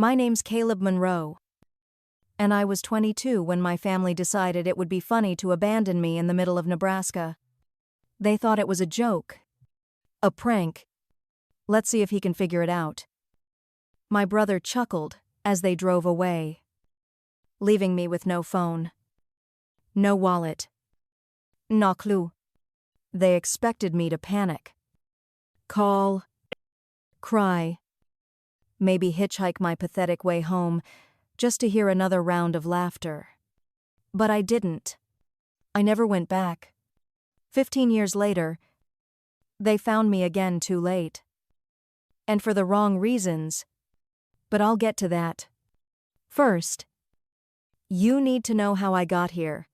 My name's Caleb Monroe, and I was 22 when my family decided it would be funny to abandon me in the middle of Nebraska. They thought it was a joke. A prank. Let's see if he can figure it out. My brother chuckled as they drove away, leaving me with no phone, no wallet, no clue. They expected me to panic, call, cry, maybe hitchhike my pathetic way home just to hear another round of laughter. But I didn't. I never went back. 15 years later, they found me again too late. And for the wrong reasons. But I'll get to that. First, you need to know how I got here.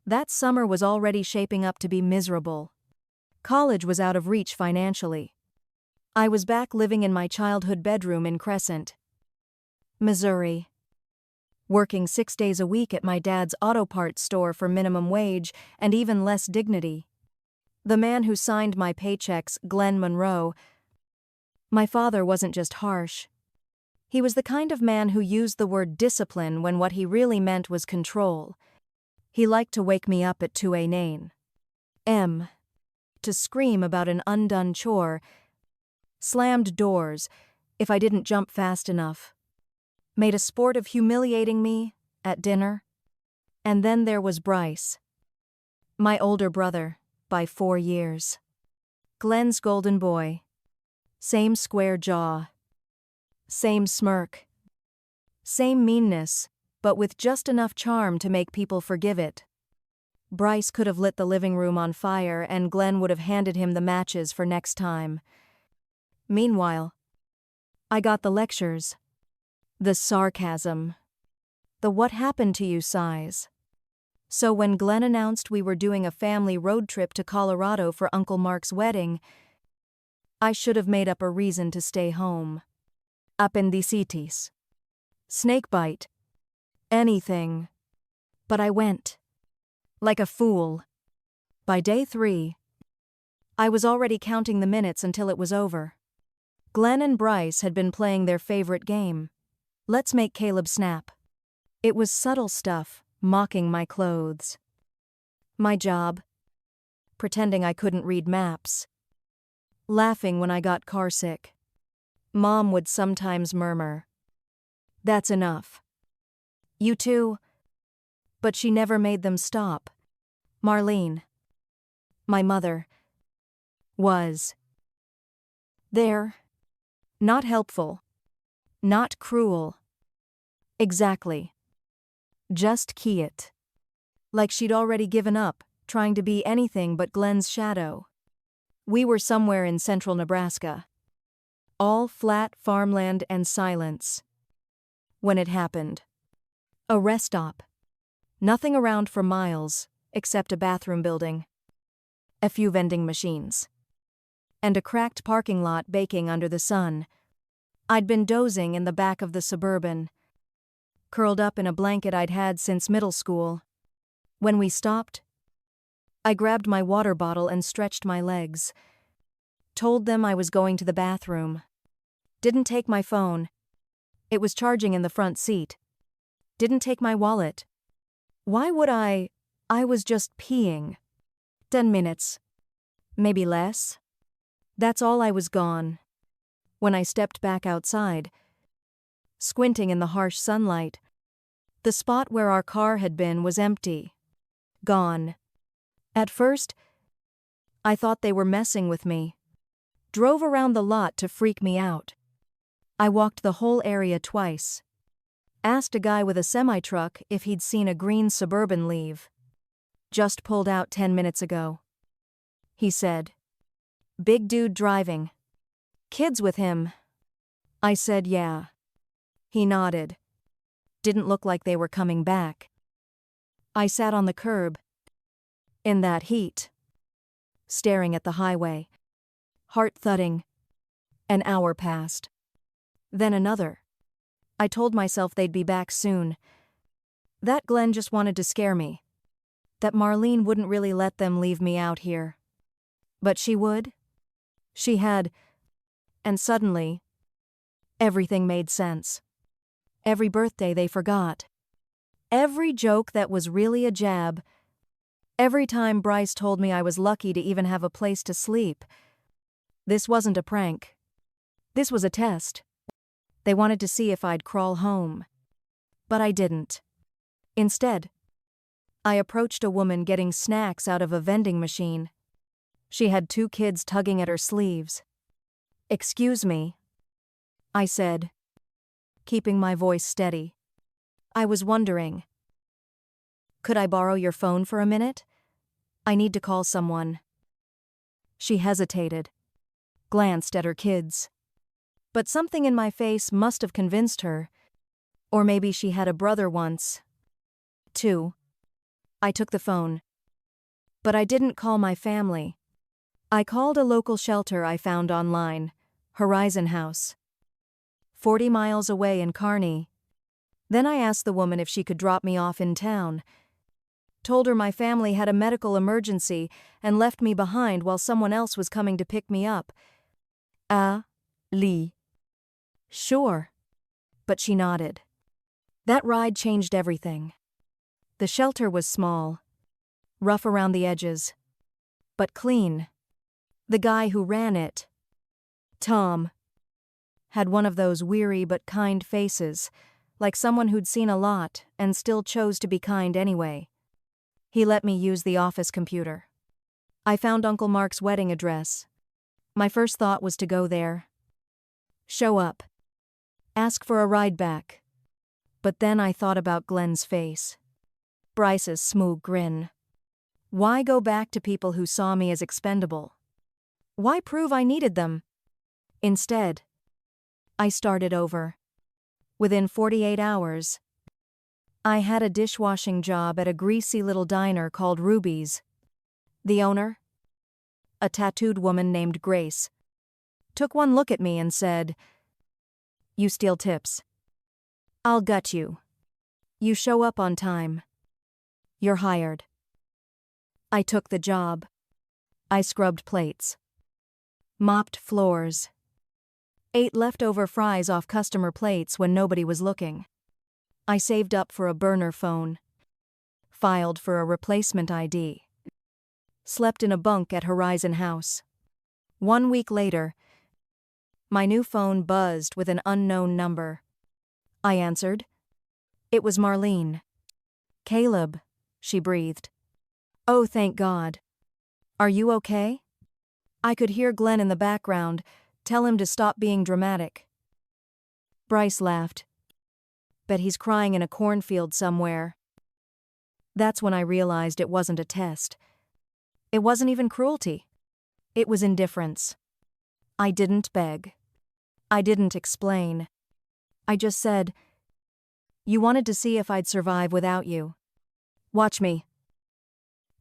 That summer was already shaping up to be miserable. College was out of reach financially. I was back living in my childhood bedroom in Crescent, Missouri, working 6 days a week at my dad's auto parts store for minimum wage and even less dignity. The man who signed my paychecks, Glenn Monroe, my father wasn't just harsh. He was the kind of man who used the word discipline when what he really meant was control. He liked to wake me up at 2 a.m. to scream about an undone chore, slammed doors if I didn't jump fast enough, made a sport of humiliating me at dinner. And then there was Bryce, my older brother by 4 years. Glenn's golden boy. Same square jaw. Same smirk. Same meanness, but with just enough charm to make people forgive it. Bryce could have lit the living room on fire and Glenn would have handed him the matches for next time. Meanwhile, I got the lectures, the sarcasm, the what happened to you sighs. So when Glenn announced we were doing a family road trip to Colorado for Uncle Mark's wedding, I should have made up a reason to stay home. Appendicitis. Snakebite. Anything. But I went. Like a fool. By day 3, I was already counting the minutes until it was over. Glenn and Bryce had been playing their favorite game. Let's make Caleb snap. It was subtle stuff, mocking my clothes, my job, pretending I couldn't read maps, laughing when I got carsick. Mom would sometimes murmur, "That's enough. You too?" But she never made them stop. Marlene, my mother, was there. Not helpful. Not cruel. Exactly. Just quiet. Like she'd already given up, trying to be anything but Glenn's shadow. We were somewhere in central Nebraska. All flat farmland and silence. When it happened. A rest stop. Nothing around for miles, except a bathroom building. A few vending machines. And a cracked parking lot baking under the sun. I'd been dozing in the back of the Suburban, curled up in a blanket I'd had since middle school. When we stopped, I grabbed my water bottle and stretched my legs. Told them I was going to the bathroom. Didn't take my phone. It was charging in the front seat. Didn't take my wallet. Why would I? I was just peeing. 10 minutes. Maybe less. That's all I was gone. When I stepped back outside, squinting in the harsh sunlight, the spot where our car had been was empty. Gone. At first, I thought they were messing with me. Drove around the lot to freak me out. I walked the whole area twice. Asked a guy with a semi-truck if he'd seen a green Suburban leave. Just pulled out 10 minutes ago. He said, "Big dude driving. Kids with him." I said yeah. He nodded. Didn't look like they were coming back. I sat on the curb. In that heat. Staring at the highway. Heart thudding. An hour passed. Then another. I told myself they'd be back soon. That Glenn just wanted to scare me. That Marlene wouldn't really let them leave me out here. But she would. She had. And suddenly, everything made sense. Every birthday they forgot. Every joke that was really a jab. Every time Bryce told me I was lucky to even have a place to sleep. This wasn't a prank. This was a test. They wanted to see if I'd crawl home. But I didn't. Instead, I approached a woman getting snacks out of a vending machine. She had 2 kids tugging at her sleeves. "Excuse me," I said, keeping my voice steady. "I was wondering, could I borrow your phone for a minute? I need to call someone." She hesitated, glanced at her kids. But something in my face must have convinced her. Or maybe she had a brother once, too. I took the phone. But I didn't call my family. I called a local shelter I found online, Horizon House, 40 miles away in Kearney. Then I asked the woman if she could drop me off in town. Told her my family had a medical emergency and left me behind while someone else was coming to pick me up. Lee. Sure. But she nodded. That ride changed everything. The shelter was small, rough around the edges, but clean. The guy who ran it, Tom, had one of those weary but kind faces, like someone who'd seen a lot and still chose to be kind anyway. He let me use the office computer. I found Uncle Mark's wedding address. My first thought was to go there. Show up. Ask for a ride back. But then I thought about Glenn's face. Bryce's smooth grin. Why go back to people who saw me as expendable? Why prove I needed them? Instead, I started over. Within 48 hours, I had a dishwashing job at a greasy little diner called Ruby's. The owner, a tattooed woman named Grace, took one look at me and said, "You steal tips. I'll gut you. You show up on time. You're hired." I took the job. I scrubbed plates, mopped floors, ate leftover fries off customer plates when nobody was looking. I saved up for a burner phone, filed for a replacement ID, slept in a bunk at Horizon House. 1 week later, my new phone buzzed with an unknown number. I answered. It was Marlene. "Caleb," she breathed. "Oh, thank God. Are you okay?" I could hear Glenn in the background. Tell him to stop being dramatic. Bryce laughed. Bet he's crying in a cornfield somewhere. That's when I realized it wasn't a test. It wasn't even cruelty. It was indifference. I didn't beg. I didn't explain. I just said, "You wanted to see if I'd survive without you. Watch me."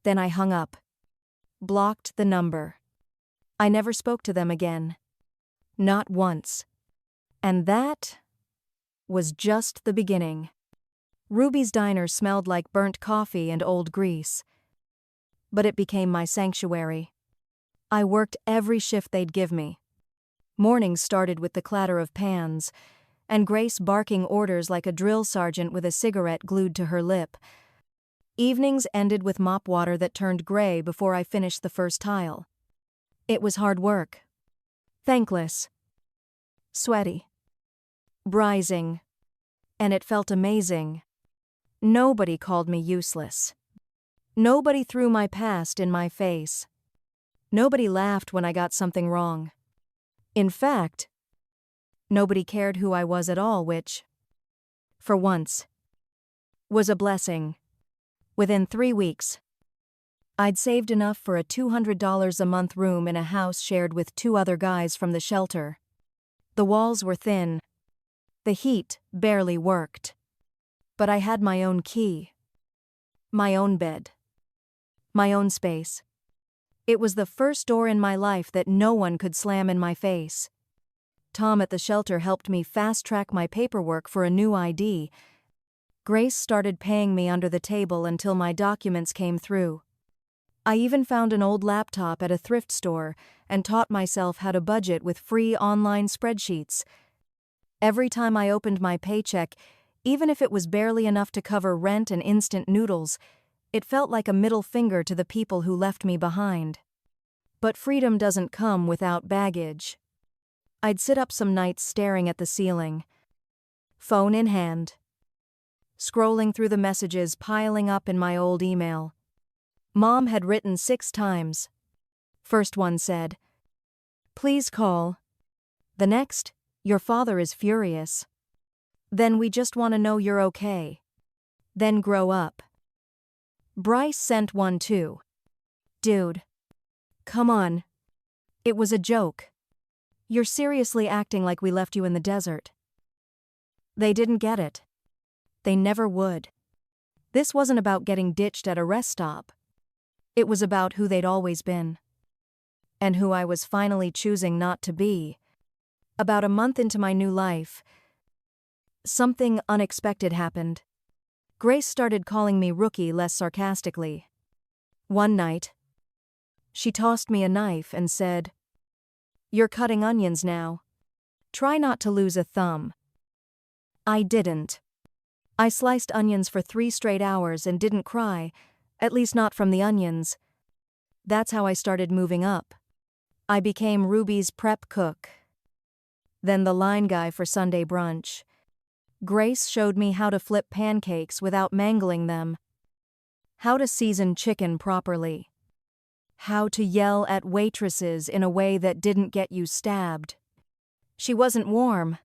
Then I hung up. Blocked the number. I never spoke to them again. Not once. And that was just the beginning. Ruby's diner smelled like burnt coffee and old grease. But it became my sanctuary. I worked every shift they'd give me. Mornings started with the clatter of pans, and Grace barking orders like a drill sergeant with a cigarette glued to her lip. Evenings ended with mop water that turned gray before I finished the first tile. It was hard work. Thankless. Sweaty. Brising. And it felt amazing. Nobody called me useless. Nobody threw my past in my face. Nobody laughed when I got something wrong. In fact, nobody cared who I was at all, which, for once, was a blessing. Within 3 weeks, I'd saved enough for a $200 a month room in a house shared with 2 other guys from the shelter. The walls were thin. The heat barely worked. But I had my own key. My own bed. My own space. It was the first door in my life that no one could slam in my face. Tom at the shelter helped me fast-track my paperwork for a new ID. Grace started paying me under the table until my documents came through. I even found an old laptop at a thrift store and taught myself how to budget with free online spreadsheets. Every time I opened my paycheck, even if it was barely enough to cover rent and instant noodles, it felt like a middle finger to the people who left me behind. But freedom doesn't come without baggage. I'd sit up some nights staring at the ceiling, phone in hand, scrolling through the messages piling up in my old email. Mom had written 6 times. First one said, "Please call." The next, "Your father is furious." Then, "We just want to know you're okay." Then, "Grow up." Bryce sent one too. "Dude. Come on. It was a joke. You're seriously acting like we left you in the desert." They didn't get it. They never would. This wasn't about getting ditched at a rest stop. It was about who they'd always been. And who I was finally choosing not to be. About a month into my new life, something unexpected happened. Grace started calling me rookie less sarcastically. One night, she tossed me a knife and said, "You're cutting onions now. Try not to lose a thumb." I didn't. I sliced onions for 3 straight hours and didn't cry, at least not from the onions. That's how I started moving up. I became Ruby's prep cook. Then the line guy for Sunday brunch. Grace showed me how to flip pancakes without mangling them, how to season chicken properly, how to yell at waitresses in a way that didn't get you stabbed. She wasn't warm,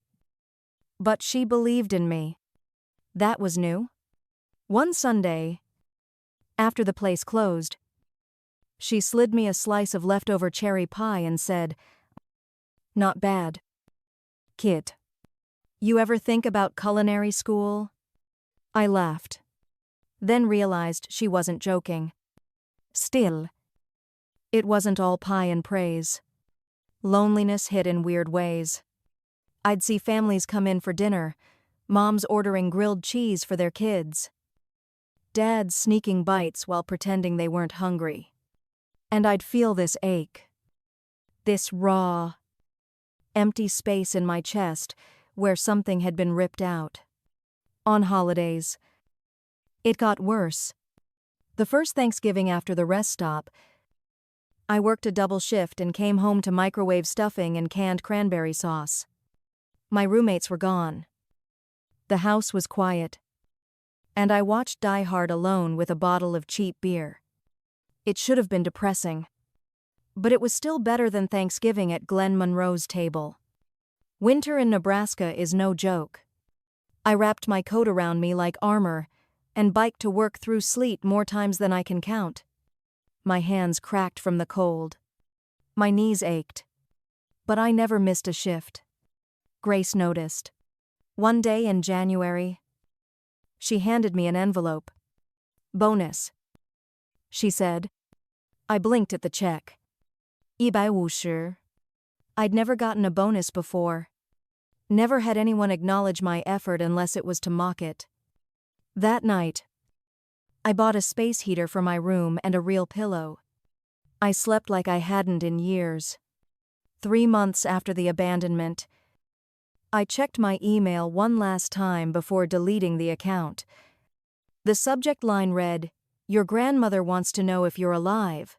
but she believed in me. That was new. One Sunday, after the place closed, she slid me a slice of leftover cherry pie and said, "Not bad. Kid. You ever think about culinary school?" I laughed, then realized she wasn't joking. Still, it wasn't all pie and praise. Loneliness hit in weird ways. I'd see families come in for dinner, moms ordering grilled cheese for their kids, dads sneaking bites while pretending they weren't hungry. And I'd feel this ache, this raw, empty space in my chest where something had been ripped out. On holidays, it got worse. The first Thanksgiving after the rest stop, I worked a double shift and came home to microwave stuffing and canned cranberry sauce. My roommates were gone. The house was quiet, and I watched Die Hard alone with a bottle of cheap beer. It should have been depressing, but it was still better than Thanksgiving at Glenn Monroe's table. Winter in Nebraska is no joke. I wrapped my coat around me like armor and biked to work through sleet more times than I can count. My hands cracked from the cold. My knees ached. But I never missed a shift. Grace noticed. One day in January, she handed me an envelope. "Bonus," she said. I blinked at the check. 150. I'd never gotten a bonus before. Never had anyone acknowledge my effort unless it was to mock it. That night, I bought a space heater for my room and a real pillow. I slept like I hadn't in years. 3 months after the abandonment, I checked my email one last time before deleting the account. The subject line read, "Your grandmother wants to know if you're alive."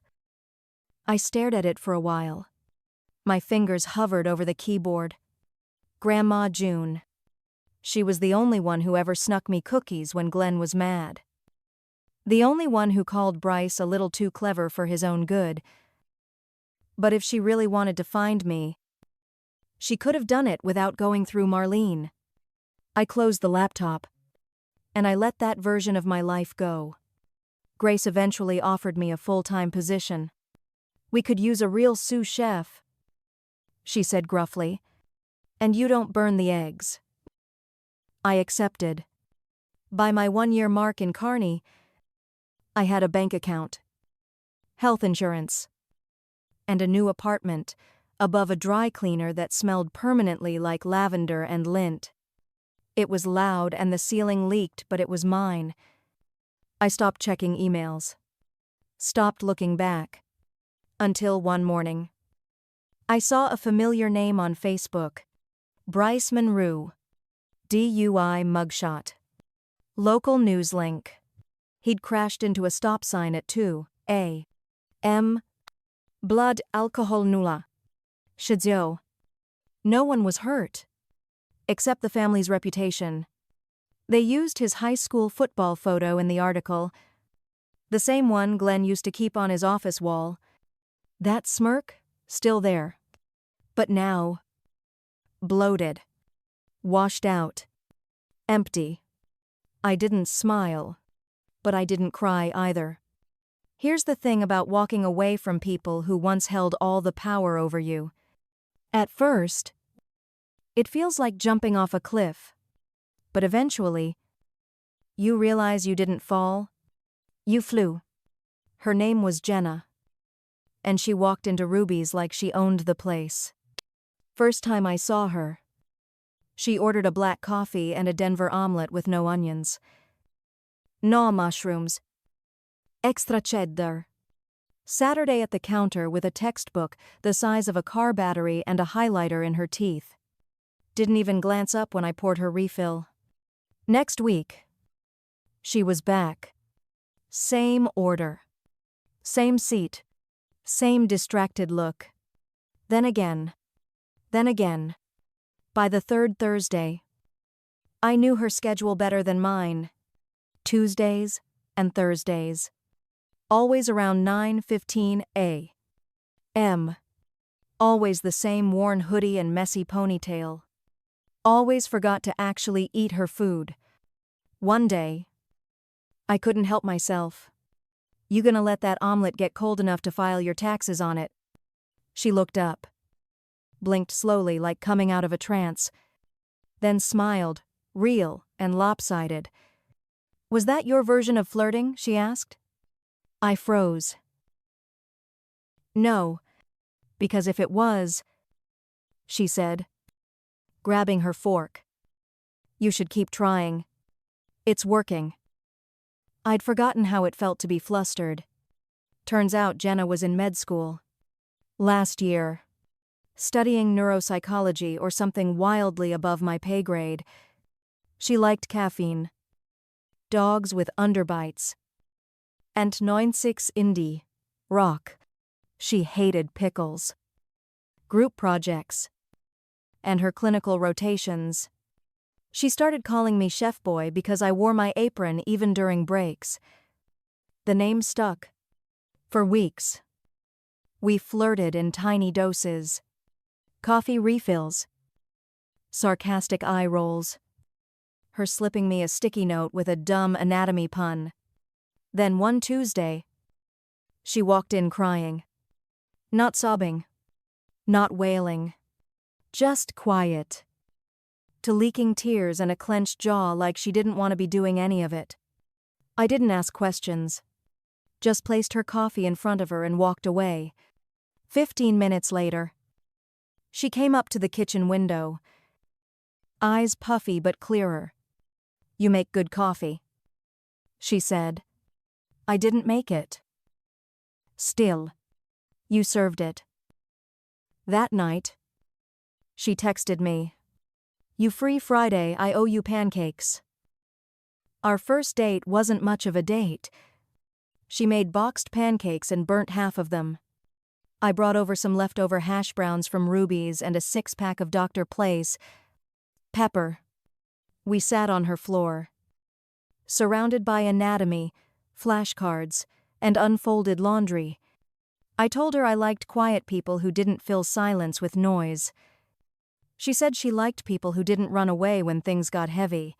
I stared at it for a while. My fingers hovered over the keyboard. Grandma June. She was the only one who ever snuck me cookies when Glenn was mad. The only one who called Bryce a little too clever for his own good. But if she really wanted to find me, she could have done it without going through Marlene. I closed the laptop, and I let that version of my life go. Grace eventually offered me a full-time position. "We could use a real sous chef," she said gruffly, "and you don't burn the eggs." I accepted. By my 1-year mark in Kearney, I had a bank account, health insurance, and a new apartment above a dry cleaner that smelled permanently like lavender and lint. It was loud and the ceiling leaked, but it was mine. I stopped checking emails, stopped looking back, until one morning, I saw a familiar name on Facebook. Bryce Monroe. DUI mugshot. Local news link. He'd crashed into a stop sign at 2 a.m. Blood alcohol nula. Shidzio. No one was hurt. Except the family's reputation. They used his high school football photo in the article. The same one Glenn used to keep on his office wall. That smirk, still there. But now, bloated. Washed out. Empty. I didn't smile. But I didn't cry either. Here's the thing about walking away from people who once held all the power over you. At first, it feels like jumping off a cliff. But eventually, you realize you didn't fall. You flew. Her name was Jenna. And she walked into Ruby's like she owned the place. First time I saw her, she ordered a black coffee and a Denver omelet with no onions. No mushrooms. Extra cheddar. Saturday at the counter with a textbook the size of a car battery and a highlighter in her teeth. Didn't even glance up when I poured her refill. Next week, she was back. Same order. Same seat. Same distracted look. Then again. Then again. By the third Thursday, I knew her schedule better than mine. Tuesdays and Thursdays. Always around 9:15 a.m. Always the same worn hoodie and messy ponytail. Always forgot to actually eat her food. One day, I couldn't help myself. You gonna let that omelet get cold enough to file your taxes on it? She looked up. Blinked slowly like coming out of a trance. Then smiled, real and lopsided. Was that your version of flirting? She asked. I froze. No, because if it was, she said, grabbing her fork. You should keep trying. It's working. I'd forgotten how it felt to be flustered. Turns out Jenna was in med school. Last year. Studying neuropsychology or something wildly above my pay grade. She liked caffeine. Dogs with underbites. And 96 indie. Rock. She hated pickles. Group projects. And her clinical rotations. She started calling me Chef Boy because I wore my apron even during breaks. The name stuck. For weeks. We flirted in tiny doses. Coffee refills. Sarcastic eye rolls. Her slipping me a sticky note with a dumb anatomy pun. Then one Tuesday, she walked in crying. Not sobbing. Not wailing. Just quiet. To leaking tears and a clenched jaw like she didn't want to be doing any of it. I didn't ask questions. Just placed her coffee in front of her and walked away. 15 minutes later, she came up to the kitchen window. Eyes puffy but clearer. You make good coffee, she said. I didn't make it. Still, you served it. That night, she texted me. You free Friday, I owe you pancakes. Our first date wasn't much of a date. She made boxed pancakes and burnt half of them. I brought over some leftover hash browns from Ruby's and a 6-pack of Dr. Place. Pepper. We sat on her floor. Surrounded by anatomy, flashcards, and unfolded laundry. I told her I liked quiet people who didn't fill silence with noise. She said she liked people who didn't run away when things got heavy.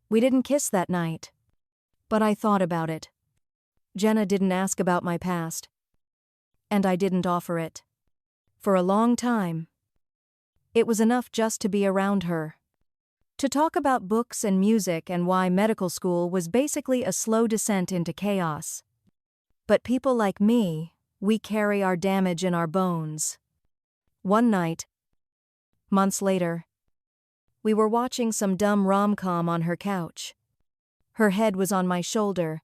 We didn't kiss that night. But I thought about it. Jenna didn't ask about my past. And I didn't offer it. For a long time. It was enough just to be around her. To talk about books and music and why medical school was basically a slow descent into chaos. But people like me, we carry our damage in our bones. One night, months later, we were watching some dumb rom-com on her couch. Her head was on my shoulder.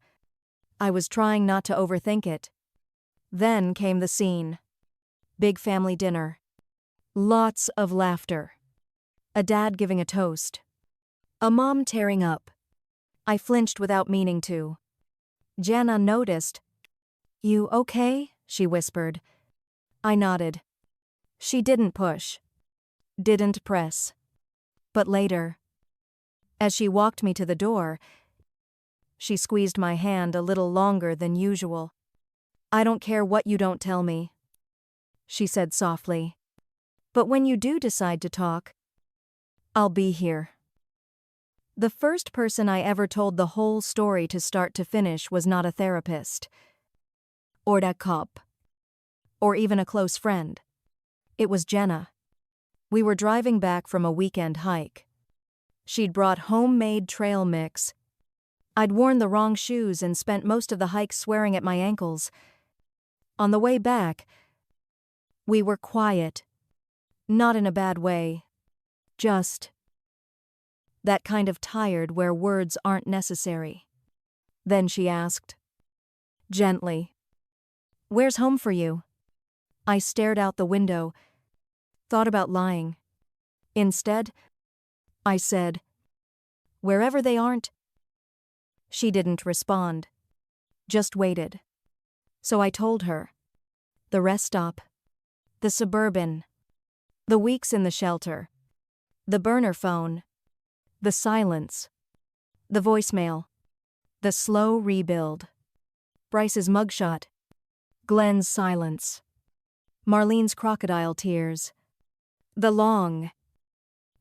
I was trying not to overthink it. Then came the scene. Big family dinner. Lots of laughter. A dad giving a toast. A mom tearing up. I flinched without meaning to. Jenna noticed. "You okay?" she whispered. I nodded. She didn't push. Didn't press. But later, as she walked me to the door, she squeezed my hand a little longer than usual. "I don't care what you don't tell me," she said softly. "But when you do decide to talk, I'll be here." The first person I ever told the whole story to start to finish was not a therapist, or a cop, or even a close friend. It was Jenna. We were driving back from a weekend hike. She'd brought homemade trail mix. I'd worn the wrong shoes and spent most of the hike swearing at my ankles. On the way back, we were quiet. Not in a bad way. Just that kind of tired where words aren't necessary. Then she asked, gently, "Where's home for you?" I stared out the window, thought about lying. Instead, I said, "Wherever they aren't." She didn't respond, just waited. So I told her. The rest stop. The Suburban. The weeks in the shelter. The burner phone. The silence. The voicemail. The slow rebuild. Bryce's mugshot. Glenn's silence. Marlene's crocodile tears. The long,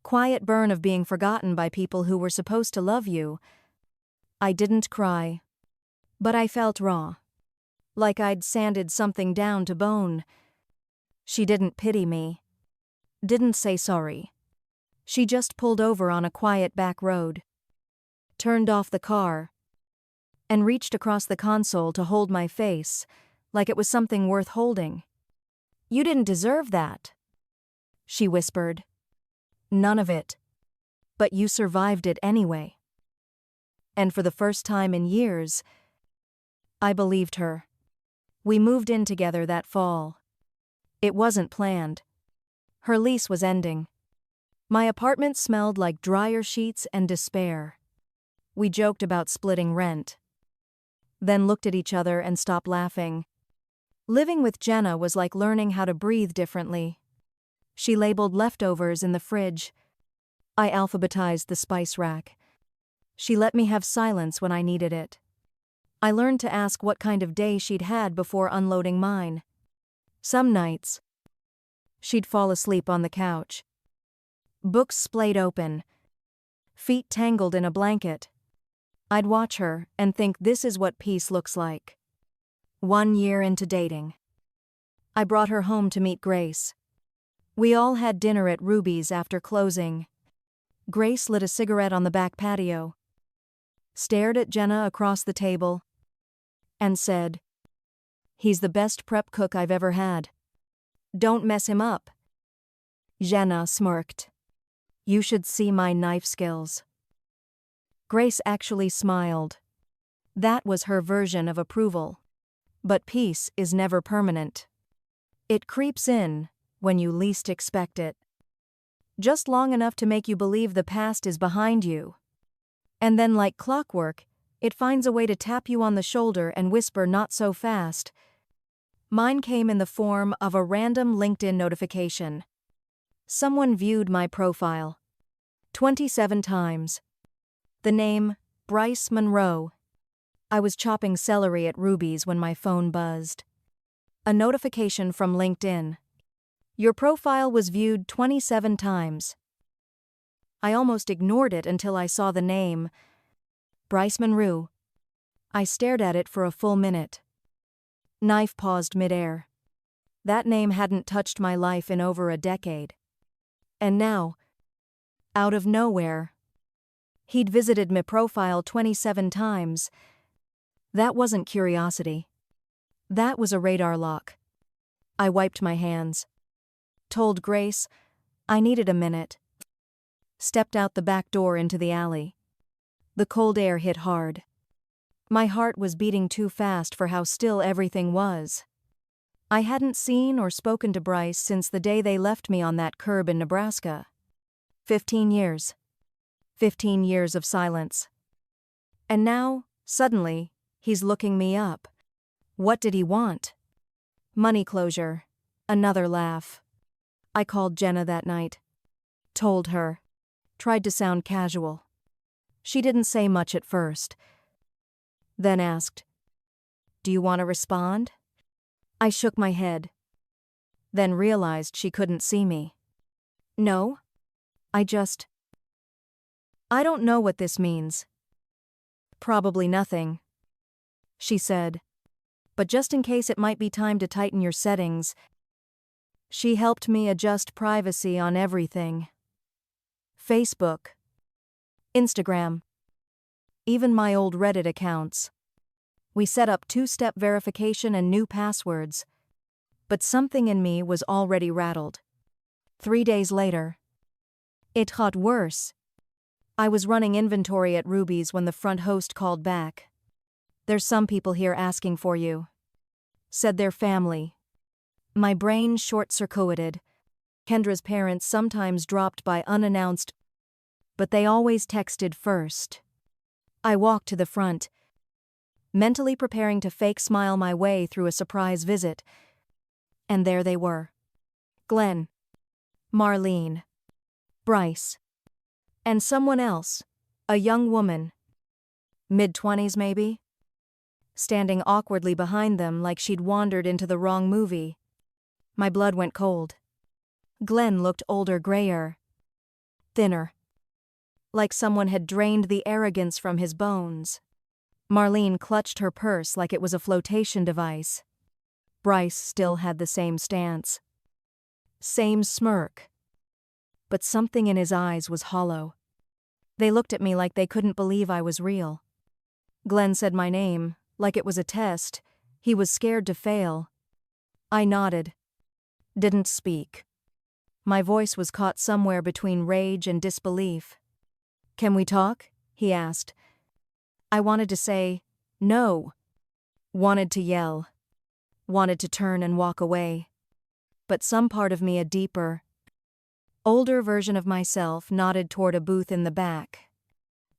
quiet burn of being forgotten by people who were supposed to love you. I didn't cry. But I felt raw. Like I'd sanded something down to bone. She didn't pity me. Didn't say sorry. She just pulled over on a quiet back road. Turned off the car. And reached across the console to hold my face, like it was something worth holding. "You didn't deserve that," she whispered. "None of it. But you survived it anyway." And for the first time in years, I believed her. We moved in together that fall. It wasn't planned. Her lease was ending. My apartment smelled like dryer sheets and despair. We joked about splitting rent. Then looked at each other and stopped laughing. Living with Jenna was like learning how to breathe differently. She labeled leftovers in the fridge. I alphabetized the spice rack. She let me have silence when I needed it. I learned to ask what kind of day she'd had before unloading mine. Some nights, she'd fall asleep on the couch. Books splayed open. Feet tangled in a blanket. I'd watch her and think this is what peace looks like. 1 year into dating. I brought her home to meet Grace. We all had dinner at Ruby's after closing. Grace lit a cigarette on the back patio, stared at Jenna across the table, and said, "He's the best prep cook I've ever had. Don't mess him up." Jenna smirked. "You should see my knife skills." Grace actually smiled. That was her version of approval. But peace is never permanent. It creeps in when you least expect it. Just long enough to make you believe the past is behind you. And then, like clockwork, it finds a way to tap you on the shoulder and whisper, "Not so fast." Mine came in the form of a random LinkedIn notification. Someone viewed my profile 27 times. The name, Bryce Monroe. I was chopping celery at Ruby's when my phone buzzed. A notification from LinkedIn. "Your profile was viewed 27 times. I almost ignored it until I saw the name. Bryce Monroe. I stared at it for a full minute. Knife paused midair. That name hadn't touched my life in over a decade. And now, out of nowhere, he'd visited my profile 27 times. That wasn't curiosity. That was a radar lock. I wiped my hands. Told Grace I needed a minute. Stepped out the back door into the alley. The cold air hit hard. My heart was beating too fast for how still everything was. I hadn't seen or spoken to Bryce since the day they left me on that curb in Nebraska. 15 years. 15 years of silence. And now, suddenly, he's looking me up. What did he want? Money closure. Another laugh. I called Jenna that night. Told her. Tried to sound casual. She didn't say much at first. Then asked, "Do you want to respond?" I shook my head. Then realized she couldn't see me. No. I don't know what this means. Probably nothing, she said. But just in case it might be time to tighten your settings. She helped me adjust privacy on everything. Facebook. Instagram. Even my old Reddit accounts. We set up two-step verification and new passwords. But something in me was already rattled. 3 days later. It got worse. I was running inventory at Ruby's when the front host called back. "There's some people here asking for you," said their family. My brain short-circuited. Kendra's parents sometimes dropped by unannounced, but they always texted first. I walked to the front, mentally preparing to fake smile my way through a surprise visit. And there they were. Glenn, Marlene, Bryce, and someone else, a young woman, mid-20s maybe, standing awkwardly behind them like she'd wandered into the wrong movie. My blood went cold. Glenn looked older, grayer, thinner, like someone had drained the arrogance from his bones. Marlene clutched her purse like it was a flotation device. Bryce still had the same stance. Same smirk. But something in his eyes was hollow. They looked at me like they couldn't believe I was real. Glenn said my name, like it was a test. He was scared to fail. I nodded. Didn't speak. My voice was caught somewhere between rage and disbelief. "Can we talk?" he asked. I wanted to say, "No." Wanted to yell. Wanted to turn and walk away. But some part of me, a deeper, older version of myself, nodded toward a booth in the back.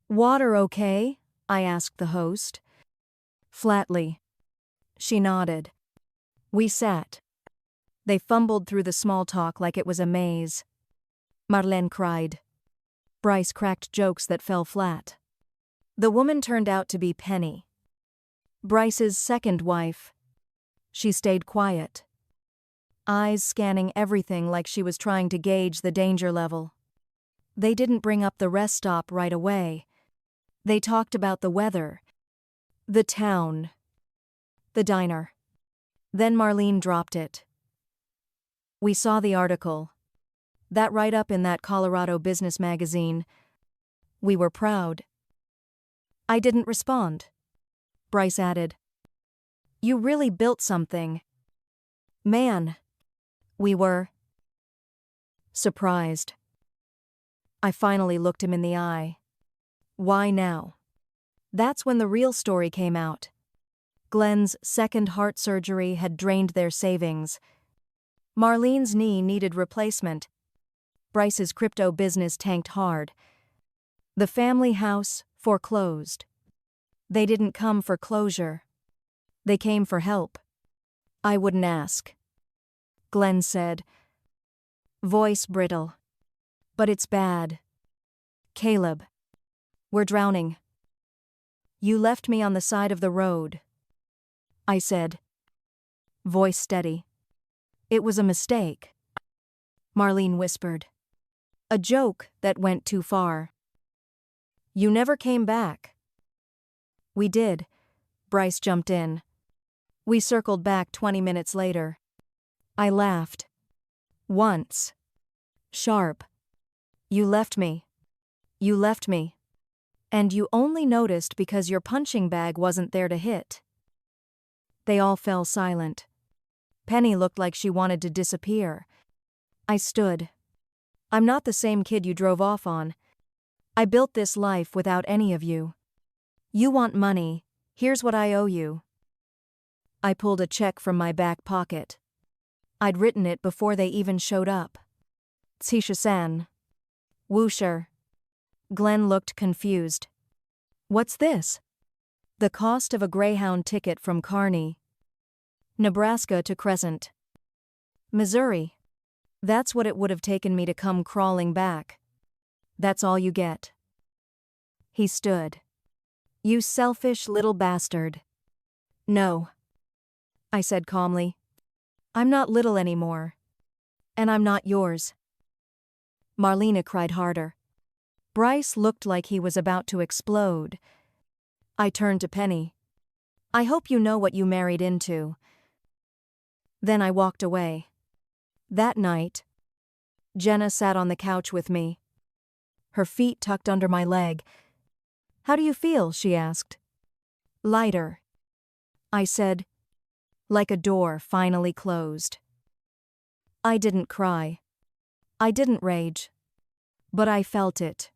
"Water okay?" I asked the host. Flatly. She nodded. We sat. They fumbled through the small talk like it was a maze. Marlene cried. Bryce cracked jokes that fell flat. The woman turned out to be Penny, Bryce's second wife. She stayed quiet, eyes scanning everything like she was trying to gauge the danger level. They didn't bring up the rest stop right away. They talked about the weather, the town, the diner. Then Marlene dropped it. "We saw the article. That write-up in that Colorado business magazine. We were proud." I didn't respond. Bryce added, "You really built something. Man." We were surprised. I finally looked him in the eye. Why now? That's when the real story came out. Glenn's second heart surgery had drained their savings. Marlene's knee needed replacement. Bryce's crypto business tanked hard. The family house foreclosed. They didn't come for closure. They came for help. I wouldn't ask. Glenn said, voice brittle. "But it's bad. Caleb. We're drowning. You left me on the side of the road." I said, voice steady. "It was a mistake." Marlene whispered. "A joke that went too far. You never came back." "We did." Bryce jumped in. We circled back 20 minutes later. I laughed. Once. Sharp. "You left me. You left me. And you only noticed because your punching bag wasn't there to hit." They all fell silent. Penny looked like she wanted to disappear. I stood. "I'm not the same kid you drove off on. I built this life without any of you. You want money, here's what I owe you." I pulled a check from my back pocket. I'd written it before they even showed up. "Tsisha-san. Woosher. Glenn looked confused. What's this? The cost of a Greyhound ticket from Kearney, Nebraska to Crescent, Missouri. That's what it would have taken me to come crawling back. That's all you get. He stood. You selfish little bastard. No, I said calmly. I'm not little anymore. And I'm not yours. Marlena cried harder. Bryce looked like he was about to explode. I turned to Penny. I hope you know what you married into. Then I walked away. That night, Jenna sat on the couch with me, her feet tucked under my leg. How do you feel? She asked. Lighter, I said, like a door finally closed. I didn't cry. I didn't rage. But I felt it.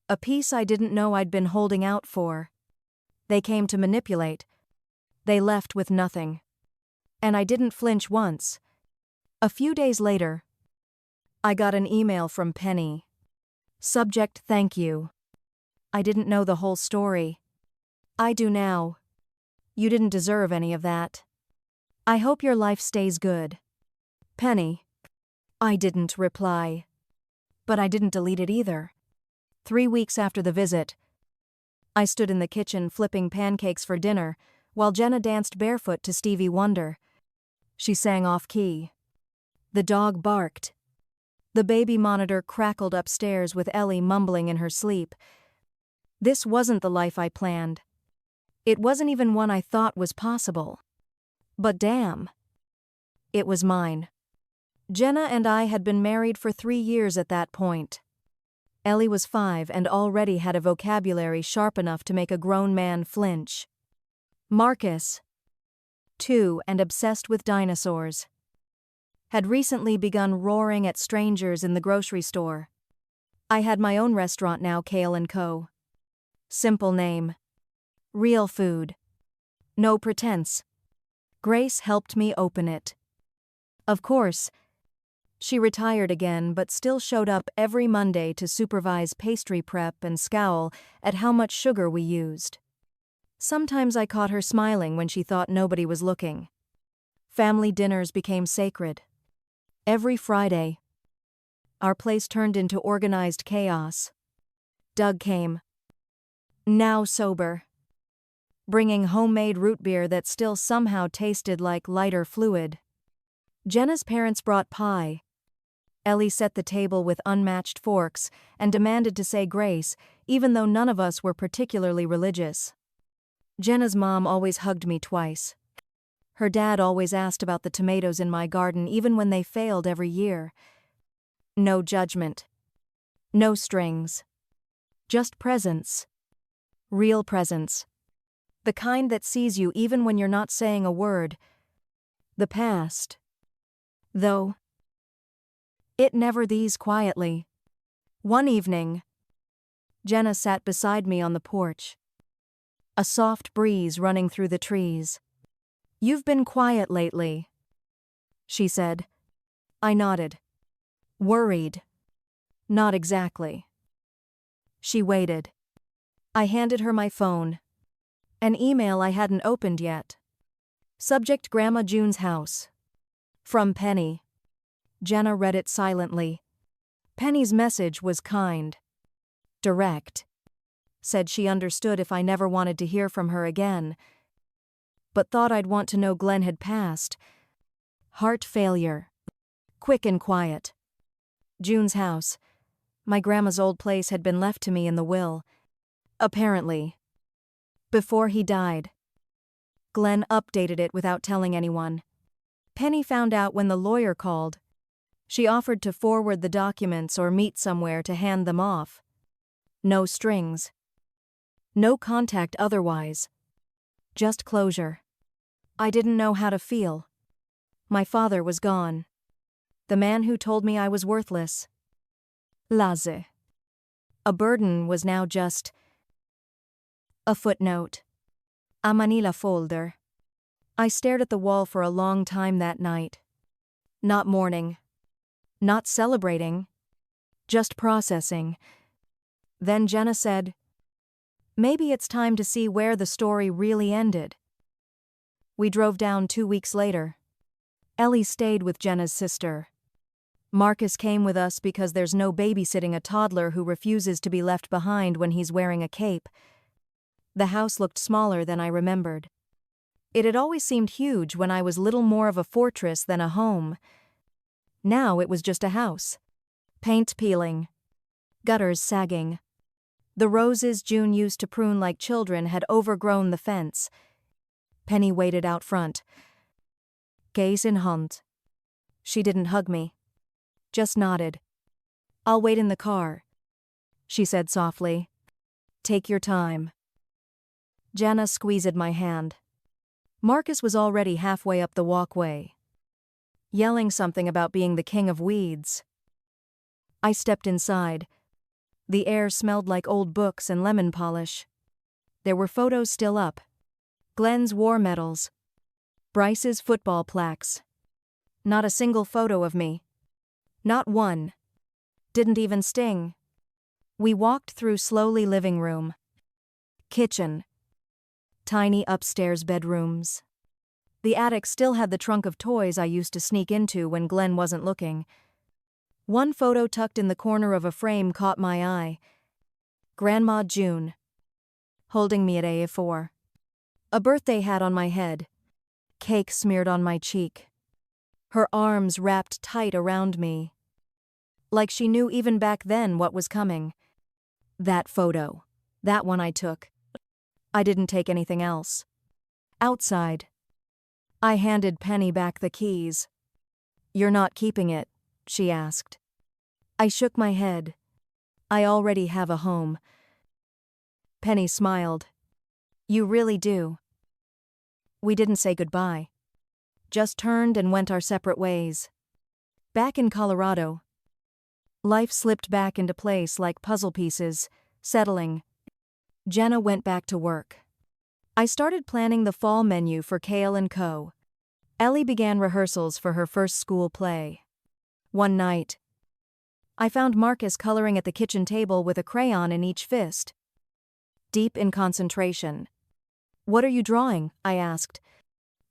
A peace I didn't know I'd been holding out for. They came to manipulate. They left with nothing. And I didn't flinch once. A few days later, I got an email from Penny. Subject: thank you. I didn't know the whole story. I do now. You didn't deserve any of that. I hope your life stays good. Penny. I didn't reply. But I didn't delete it either. 3 weeks after the visit, I stood in the kitchen flipping pancakes for dinner while Jenna danced barefoot to Stevie Wonder. She sang off-key. The dog barked. The baby monitor crackled upstairs with Ellie mumbling in her sleep. This wasn't the life I planned. It wasn't even one I thought was possible. But damn, it was mine. Jenna and I had been married for 3 years at that point. Ellie was 5 and already had a vocabulary sharp enough to make a grown man flinch. Marcus, 2 and obsessed with dinosaurs, had recently begun roaring at strangers in the grocery store. I had my own restaurant now, Kale & Co. Simple name. Real food. No pretense. Grace helped me open it. Of course, she retired again but still showed up every Monday to supervise pastry prep and scowl at how much sugar we used. Sometimes I caught her smiling when she thought nobody was looking. Family dinners became sacred. Every Friday, our place turned into organized chaos. Doug came. Now sober. Bringing homemade root beer that still somehow tasted like lighter fluid. Jenna's parents brought pie. Ellie set the table with unmatched forks and demanded to say grace, even though none of us were particularly religious. Jenna's mom always hugged me twice. Her dad always asked about the tomatoes in my garden even when they failed every year. No judgment. No strings. Just presence. Real presence. The kind that sees you even when you're not saying a word. The past, though, it never these quietly. One evening, Jenna sat beside me on the porch. A soft breeze running through the trees. You've been quiet lately, she said. I nodded. Worried. Not exactly. She waited. I handed her my phone. An email I hadn't opened yet. Subject: Grandma June's house. From Penny. Jenna read it silently. Penny's message was kind. Direct. Said she understood if I never wanted to hear from her again. But thought I'd want to know Glenn had passed. Heart failure. Quick and quiet. June's house. My grandma's old place had been left to me in the will. Apparently. Before he died. Glenn updated it without telling anyone. Penny found out when the lawyer called. She offered to forward the documents or meet somewhere to hand them off. No strings. No contact otherwise. Just closure. I didn't know how to feel. My father was gone. The man who told me I was worthless. Laze. A burden was now just a footnote. A Manila folder. I stared at the wall for a long time that night. Not mourning. Not celebrating. Just processing. Then Jenna said, "Maybe it's time to see where the story really ended." We drove down 2 weeks later. Ellie stayed with Jenna's sister. Marcus came with us because there's no babysitting a toddler who refuses to be left behind when he's wearing a cape. The house looked smaller than I remembered. It had always seemed huge when I was little more of a fortress than a home. Now it was just a house. Paint peeling. Gutters sagging. The roses June used to prune like children had overgrown the fence. Penny waited out front. Gaze in Hand. She didn't hug me. Just nodded. "I'll wait in the car," she said softly. "Take your time." Jenna squeezed my hand. Marcus was already halfway up the walkway, yelling something about being the king of weeds. I stepped inside. The air smelled like old books and lemon polish. There were photos still up. Glenn's war medals. Bryce's football plaques. Not a single photo of me. Not one. Didn't even sting. We walked through slowly living room. Kitchen. Tiny upstairs bedrooms. The attic still had the trunk of toys I used to sneak into when Glenn wasn't looking. One photo tucked in the corner of a frame caught my eye. Grandma June. Holding me at A4. A birthday hat on my head. Cake smeared on my cheek. Her arms wrapped tight around me. Like she knew even back then what was coming. That photo. That one I took. I didn't take anything else. Outside. I handed Penny back the keys. "You're not keeping it?" she asked. I shook my head. "I already have a home." Penny smiled. "You really do." We didn't say goodbye. Just turned and went our separate ways. Back in Colorado. Life slipped back into place like puzzle pieces, settling. Jenna went back to work. I started planning the fall menu for Kale & Co. Ellie began rehearsals for her first school play. One night, I found Marcus coloring at the kitchen table with a crayon in each fist. Deep in concentration. "What are you drawing?" I asked.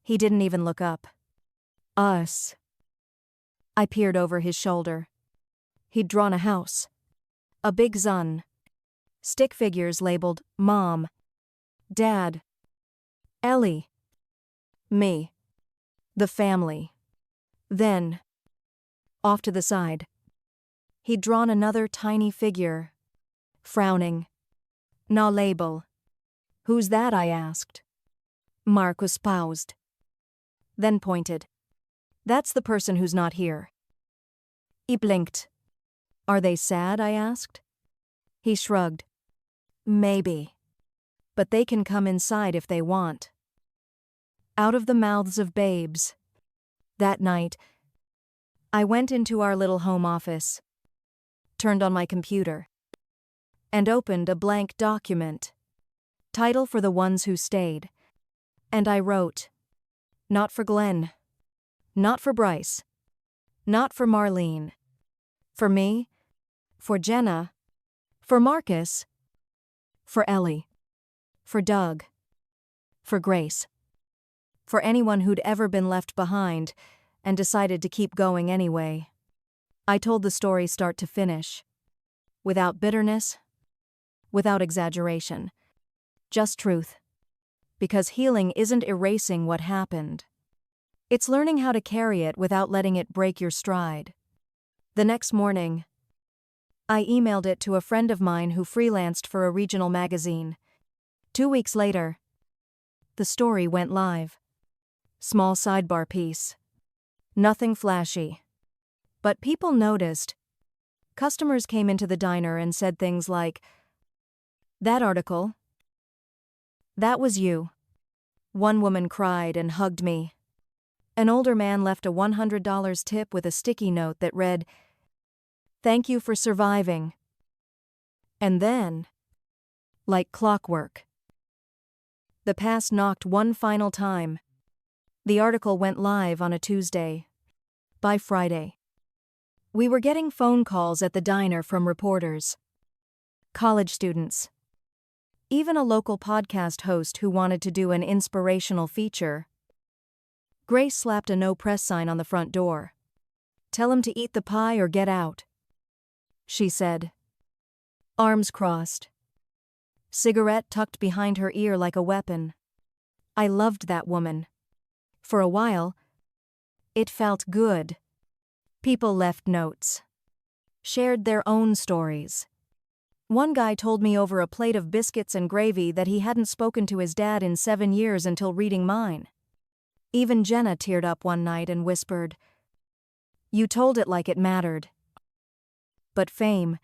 He didn't even look up. "Us." I peered over his shoulder. He'd drawn a house. A big sun. Stick figures labeled Mom, Dad, Ellie, me, the family. Then, off to the side, he'd drawn another tiny figure, frowning. "No label." "Who's that?" I asked. Marcus paused. Then pointed. "That's the person who's not here." He blinked. "Are they sad?" I asked. He shrugged. "Maybe. But they can come inside if they want." Out of the mouths of babes. That night, I went into our little home office, turned on my computer, and opened a blank document. Title for the ones who stayed. And I wrote, "Not for Glenn. Not for Bryce. Not for Marlene. For me. For Jenna. For Marcus. For Ellie. For Doug. For Grace. For anyone who'd ever been left behind and decided to keep going anyway." I told the story start to finish. Without bitterness. Without exaggeration. Just truth. Because healing isn't erasing what happened. It's learning how to carry it without letting it break your stride. The next morning, I emailed it to a friend of mine who freelanced for a regional magazine. 2 weeks later, the story went live. Small sidebar piece. Nothing flashy. But people noticed. Customers came into the diner and said things like, "That article. That was you." One woman cried and hugged me. An older man left a $100 tip with a sticky note that read, "Thank you for surviving." And then, like clockwork, the pass knocked one final time. The article went live on a Tuesday. By Friday, We were getting phone calls at the diner from reporters, college students, even a local podcast host who wanted to do an inspirational feature. Grace slapped a no press sign on the front door. "Tell him to eat the pie or get out," she said. Arms crossed. Cigarette tucked behind her ear like a weapon. I loved that woman. For a while, it felt good. People left notes, shared their own stories. One guy told me over a plate of biscuits and gravy that he hadn't spoken to his dad in 7 years until reading mine. Even Jenna teared up one night and whispered, "You told it like it mattered." But fame,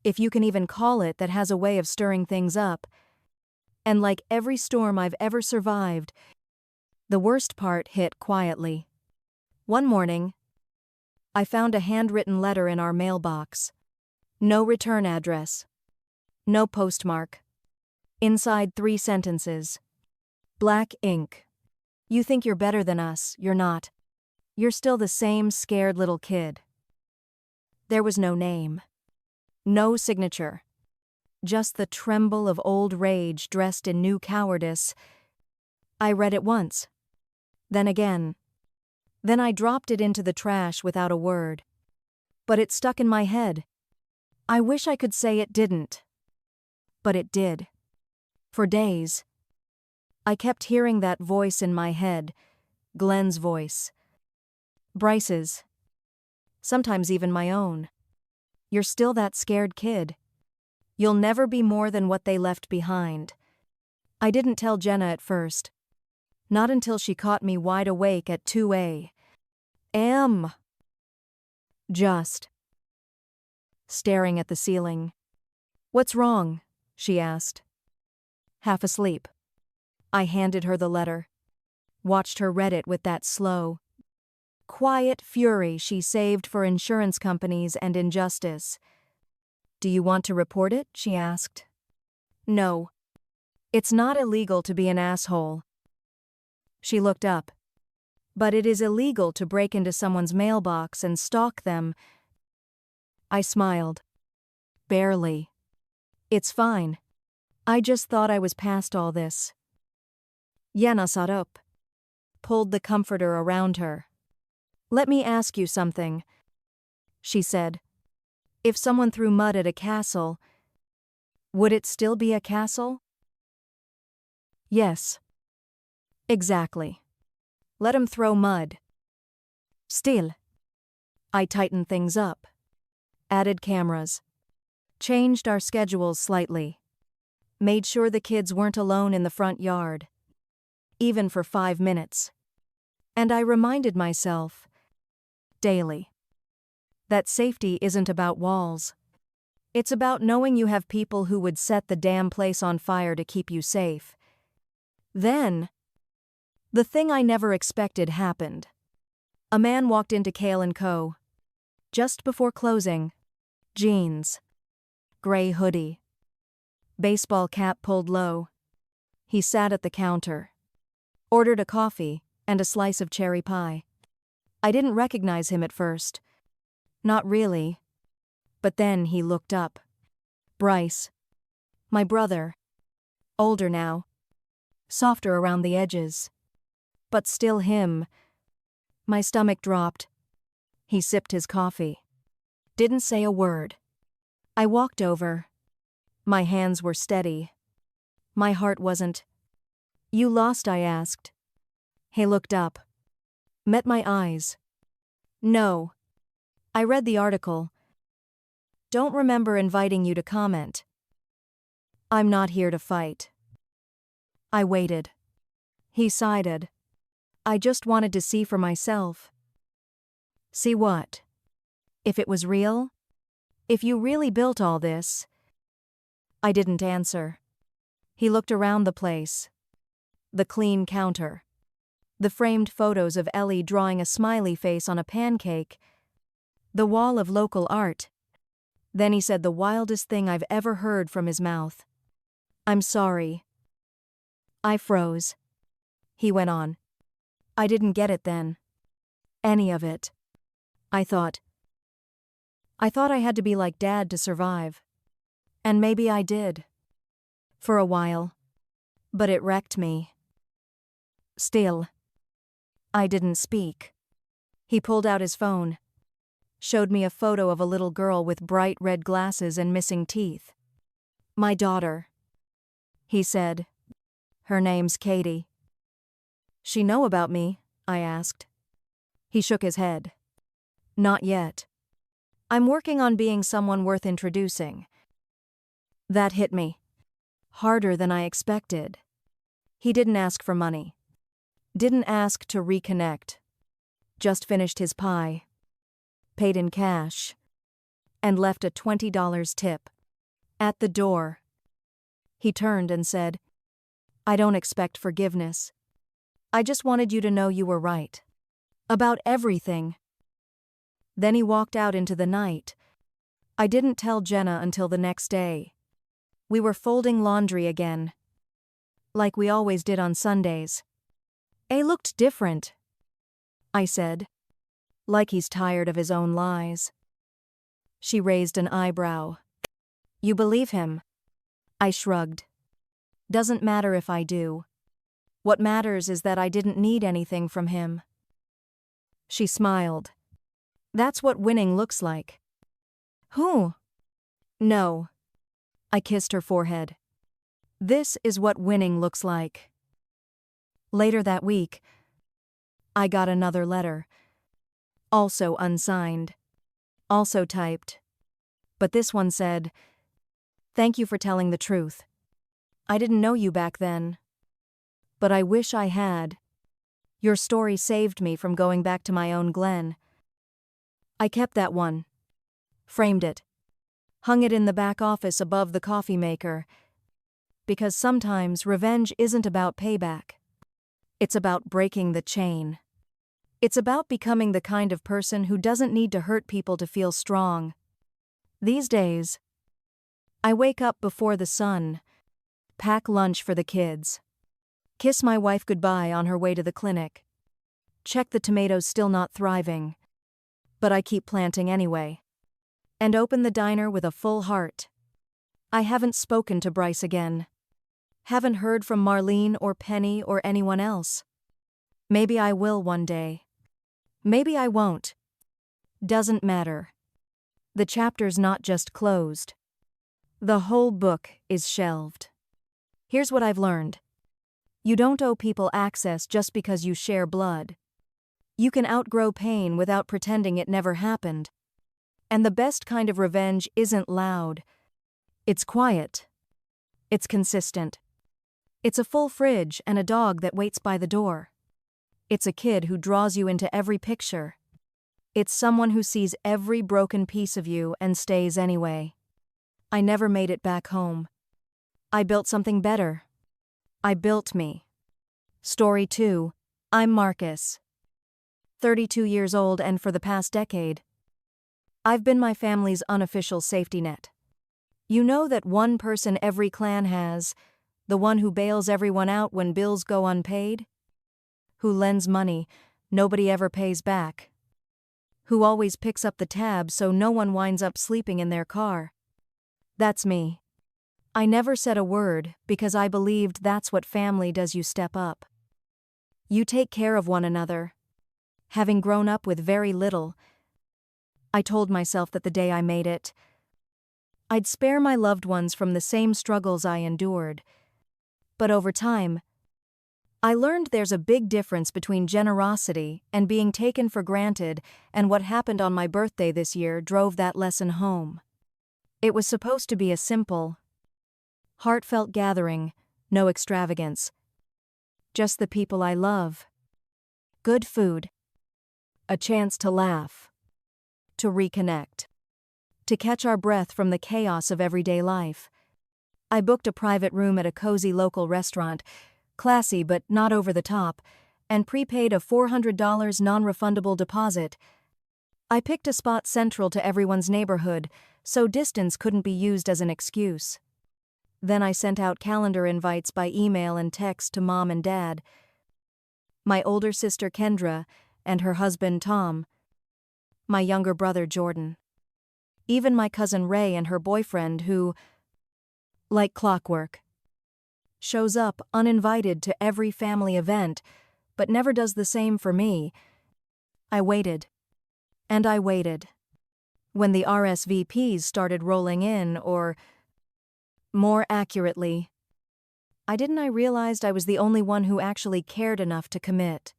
if you can even call it, that has a way of stirring things up. And like every storm I've ever survived, the worst part hit quietly. One morning, I found a handwritten letter in our mailbox. No return address. No postmark. Inside 3 sentences. Black ink. "You think you're better than us, you're not. You're still the same scared little kid." There was no name. No signature. Just the tremble of old rage dressed in new cowardice. I read it once. Then again. Then I dropped it into the trash without a word. But it stuck in my head. I wish I could say it didn't. But it did. For days. I kept hearing that voice in my head, Glenn's voice. Bryce's. Sometimes even my own. "You're still that scared kid. You'll never be more than what they left behind." I didn't tell Jenna at first. Not until she caught me wide awake at 2 a.m. Just staring at the ceiling. "What's wrong?" she asked. Half asleep. I handed her the letter. Watched her read it with that slow, quiet fury she saved for insurance companies and injustice. "Do you want to report it?" she asked. "No. It's not illegal to be an asshole." She looked up. "But it is illegal to break into someone's mailbox and stalk them." I smiled. "Barely. It's fine. I just thought I was past all this." Jenna sat up. Pulled the comforter around her. "Let me ask you something," she said. "If someone threw mud at a castle, would it still be a castle?" "Yes. Exactly. Let 'em throw mud. Still." I tightened things up. Added cameras. Changed our schedules slightly. Made sure the kids weren't alone in the front yard. Even for 5 minutes. And I reminded myself, daily, that safety isn't about walls. It's about knowing you have people who would set the damn place on fire to keep you safe. Then, the thing I never expected happened. A man walked into Kale & Co. Just before closing. Jeans. Gray hoodie. Baseball cap pulled low. He sat at the counter. Ordered a coffee and a slice of cherry pie. I didn't recognize him at first. Not really. But then he looked up. Bryce. My brother. Older now. Softer around the edges. But still him. My stomach dropped. He sipped his coffee. Didn't say a word. I walked over. My hands were steady. My heart wasn't. "You lost?" I asked. He looked up. Met my eyes. "No. I read the article. Don't remember inviting you to comment. I'm not here to fight." I waited. He sighed. "I just wanted to see for myself." "See what? If it was real? If you really built all this?" I didn't answer. He looked around the place. The clean counter. The framed photos of Ellie drawing a smiley face on a pancake. The wall of local art. Then he said the wildest thing I've ever heard from his mouth. "I'm sorry." I froze. He went on. "I didn't get it then. Any of it." I thought, I thought I had to be like Dad to survive. And maybe I did. For a while. But it wrecked me. Still. I didn't speak. He pulled out his phone. Showed me a photo of a little girl with bright red glasses and missing teeth. My daughter. He said. Her name's Katie. She know about me? I asked. He shook his head. Not yet. I'm working on being someone worth introducing. That hit me. Harder than I expected. He didn't ask for money. Didn't ask to reconnect. Just finished his pie. Paid in cash. And left a $20 tip. At the door. He turned and said, I don't expect forgiveness. I just wanted you to know you were right. About everything. Then he walked out into the night. I didn't tell Jenna until the next day. We were folding laundry again. Like we always did on Sundays. A looked different. I said. Like he's tired of his own lies. She raised an eyebrow. You believe him? I shrugged. Doesn't matter if I do. What matters is that I didn't need anything from him. She smiled. That's what winning looks like. Who? No. I kissed her forehead. This is what winning looks like. Later that week, I got another letter. Also unsigned. Also typed. But this one said, Thank you for telling the truth. I didn't know you back then. But I wish I had. Your story saved me from going back to my own Glen. I kept that one. Framed it. Hung it in the back office above the coffee maker. Because sometimes revenge isn't about payback. It's about breaking the chain. It's about becoming the kind of person who doesn't need to hurt people to feel strong. These days, I wake up before the sun, pack lunch for the kids, kiss my wife goodbye on her way to the clinic, check the tomatoes still not thriving, but I keep planting anyway, and open the diner with a full heart. I haven't spoken to Bryce again. Haven't heard from Marlene or Penny or anyone else. Maybe I will one day. Maybe I won't. Doesn't matter. The chapter's not just closed. The whole book is shelved. Here's what I've learned. You don't owe people access just because you share blood. You can outgrow pain without pretending it never happened. And the best kind of revenge isn't loud. It's quiet. It's consistent. It's a full fridge and a dog that waits by the door. It's a kid who draws you into every picture. It's someone who sees every broken piece of you and stays anyway. I never made it back home. I built something better. I built me. Story 2. I'm Marcus. 32 years old, and for the past decade, I've been my family's unofficial safety net. You know that one person every clan has, the one who bails everyone out when bills go unpaid? Who lends money nobody ever pays back? Who always picks up the tab so no one winds up sleeping in their car? That's me. I never said a word because I believed that's what family does. You step up. You take care of one another. Having grown up with very little, I told myself that the day I made it, I'd spare my loved ones from the same struggles I endured. But over time, I learned there's a big difference between generosity and being taken for granted, and what happened on my birthday this year drove that lesson home. It was supposed to be a simple, heartfelt gathering, no extravagance. Just the people I love. Good food. A chance to laugh. To reconnect. To catch our breath from the chaos of everyday life. I booked a private room at a cozy local restaurant, classy but not over the top, and prepaid a $400 non-refundable deposit. I picked a spot central to everyone's neighborhood, so distance couldn't be used as an excuse. Then I sent out calendar invites by email and text to Mom and Dad, my older sister Kendra and her husband Tom, my younger brother Jordan. Even my cousin Ray and her boyfriend who, like clockwork, shows up uninvited to every family event, but never does the same for me. I waited. And I waited. When the RSVPs started rolling in, or, more accurately, I realized I was the only one who actually cared enough to commit.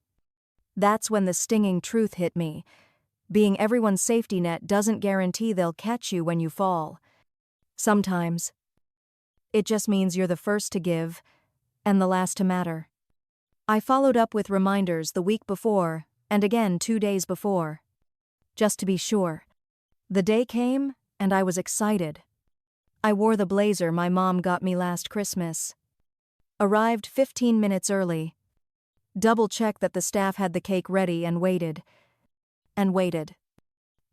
That's when the stinging truth hit me. Being everyone's safety net doesn't guarantee they'll catch you when you fall. Sometimes, it just means you're the first to give, and the last to matter. I followed up with reminders the week before, and again 2 days before. Just to be sure. The day came, and I was excited. I wore the blazer my mom got me last Christmas. Arrived 15 minutes early. Double-checked that the staff had the cake ready and waited. And waited.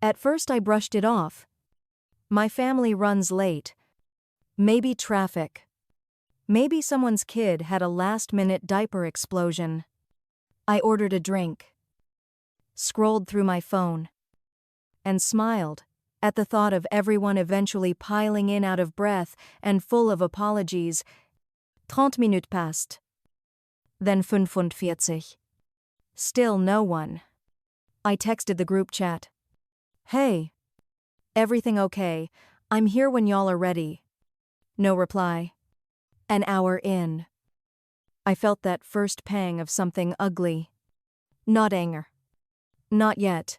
At first I brushed it off. My family runs late. Maybe traffic. Maybe someone's kid had a last-minute diaper explosion. I ordered a drink. Scrolled through my phone. And smiled at the thought of everyone eventually piling in out of breath and full of apologies. 30 minutes passed. Then 45. Still no one. I texted the group chat. Hey. Everything okay? I'm here when y'all are ready. No reply. An hour in. I felt that first pang of something ugly. Not anger. Not yet.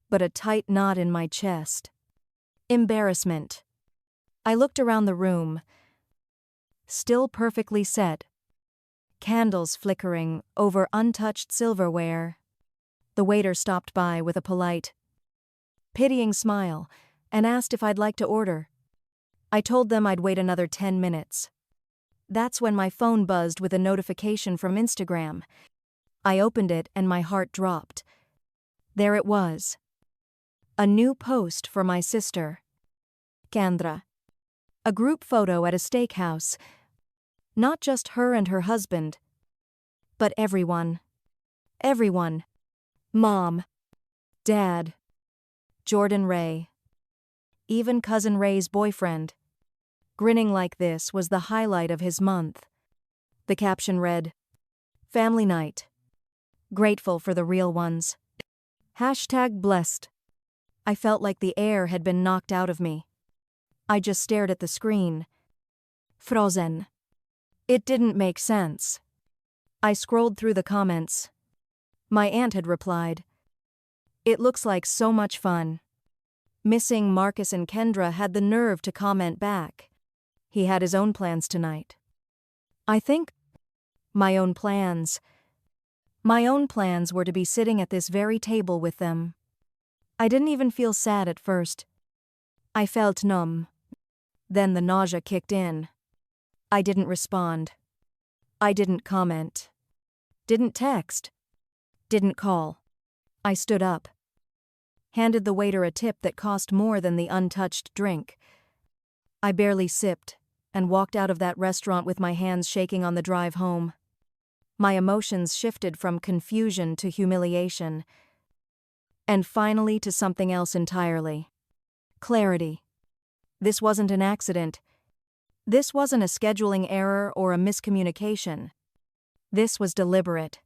But a tight knot in my chest. Embarrassment. I looked around the room. Still perfectly set. Candles flickering over untouched silverware. The waiter stopped by with a polite, pitying smile and asked if I'd like to order. I told them I'd wait another 10 minutes. That's when my phone buzzed with a notification from Instagram. I opened it and my heart dropped. There it was. A new post for my sister, Kendra. A group photo at a steakhouse. Not just her and her husband, but everyone. Everyone. Mom. Dad. Jordan Ray. Even cousin Ray's boyfriend. Grinning like this was the highlight of his month. The caption read, "Family night. Grateful for the real ones. #blessed. I felt like the air had been knocked out of me. I just stared at the screen. Frozen. It didn't make sense. I scrolled through the comments. My aunt had replied, "It looks like so much fun." Missing Marcus and Kendra had the nerve to comment back. He had his own plans tonight. I think my own plans were to be sitting at this very table with them. I didn't even feel sad at first. I felt numb. Then the nausea kicked in. I didn't respond. I didn't comment. Didn't text. Didn't call. I stood up. Handed the waiter a tip that cost more than the untouched drink. I barely sipped and walked out of that restaurant with my hands shaking on the drive home. My emotions shifted from confusion to humiliation. And finally to something else entirely. Clarity. This wasn't an accident. This wasn't a scheduling error or a miscommunication. This was deliberate.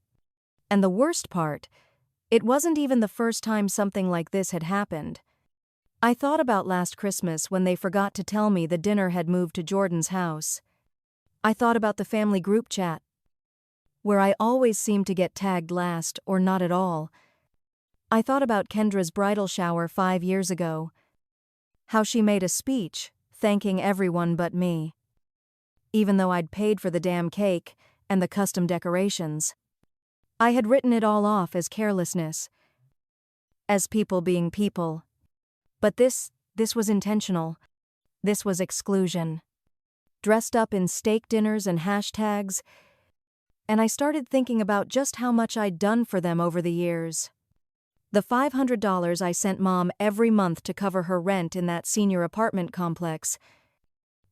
And the worst part, it wasn't even the first time something like this had happened. I thought about last Christmas when they forgot to tell me the dinner had moved to Jordan's house. I thought about the family group chat, where I always seemed to get tagged last or not at all. I thought about Kendra's bridal shower 5 years ago. How she made a speech, thanking everyone but me. Even though I'd paid for the damn cake and the custom decorations. I had written it all off as carelessness. As people being people. But this was intentional. This was exclusion. Dressed up in steak dinners and hashtags. And I started thinking about just how much I'd done for them over the years. The $500 I sent Mom every month to cover her rent in that senior apartment complex.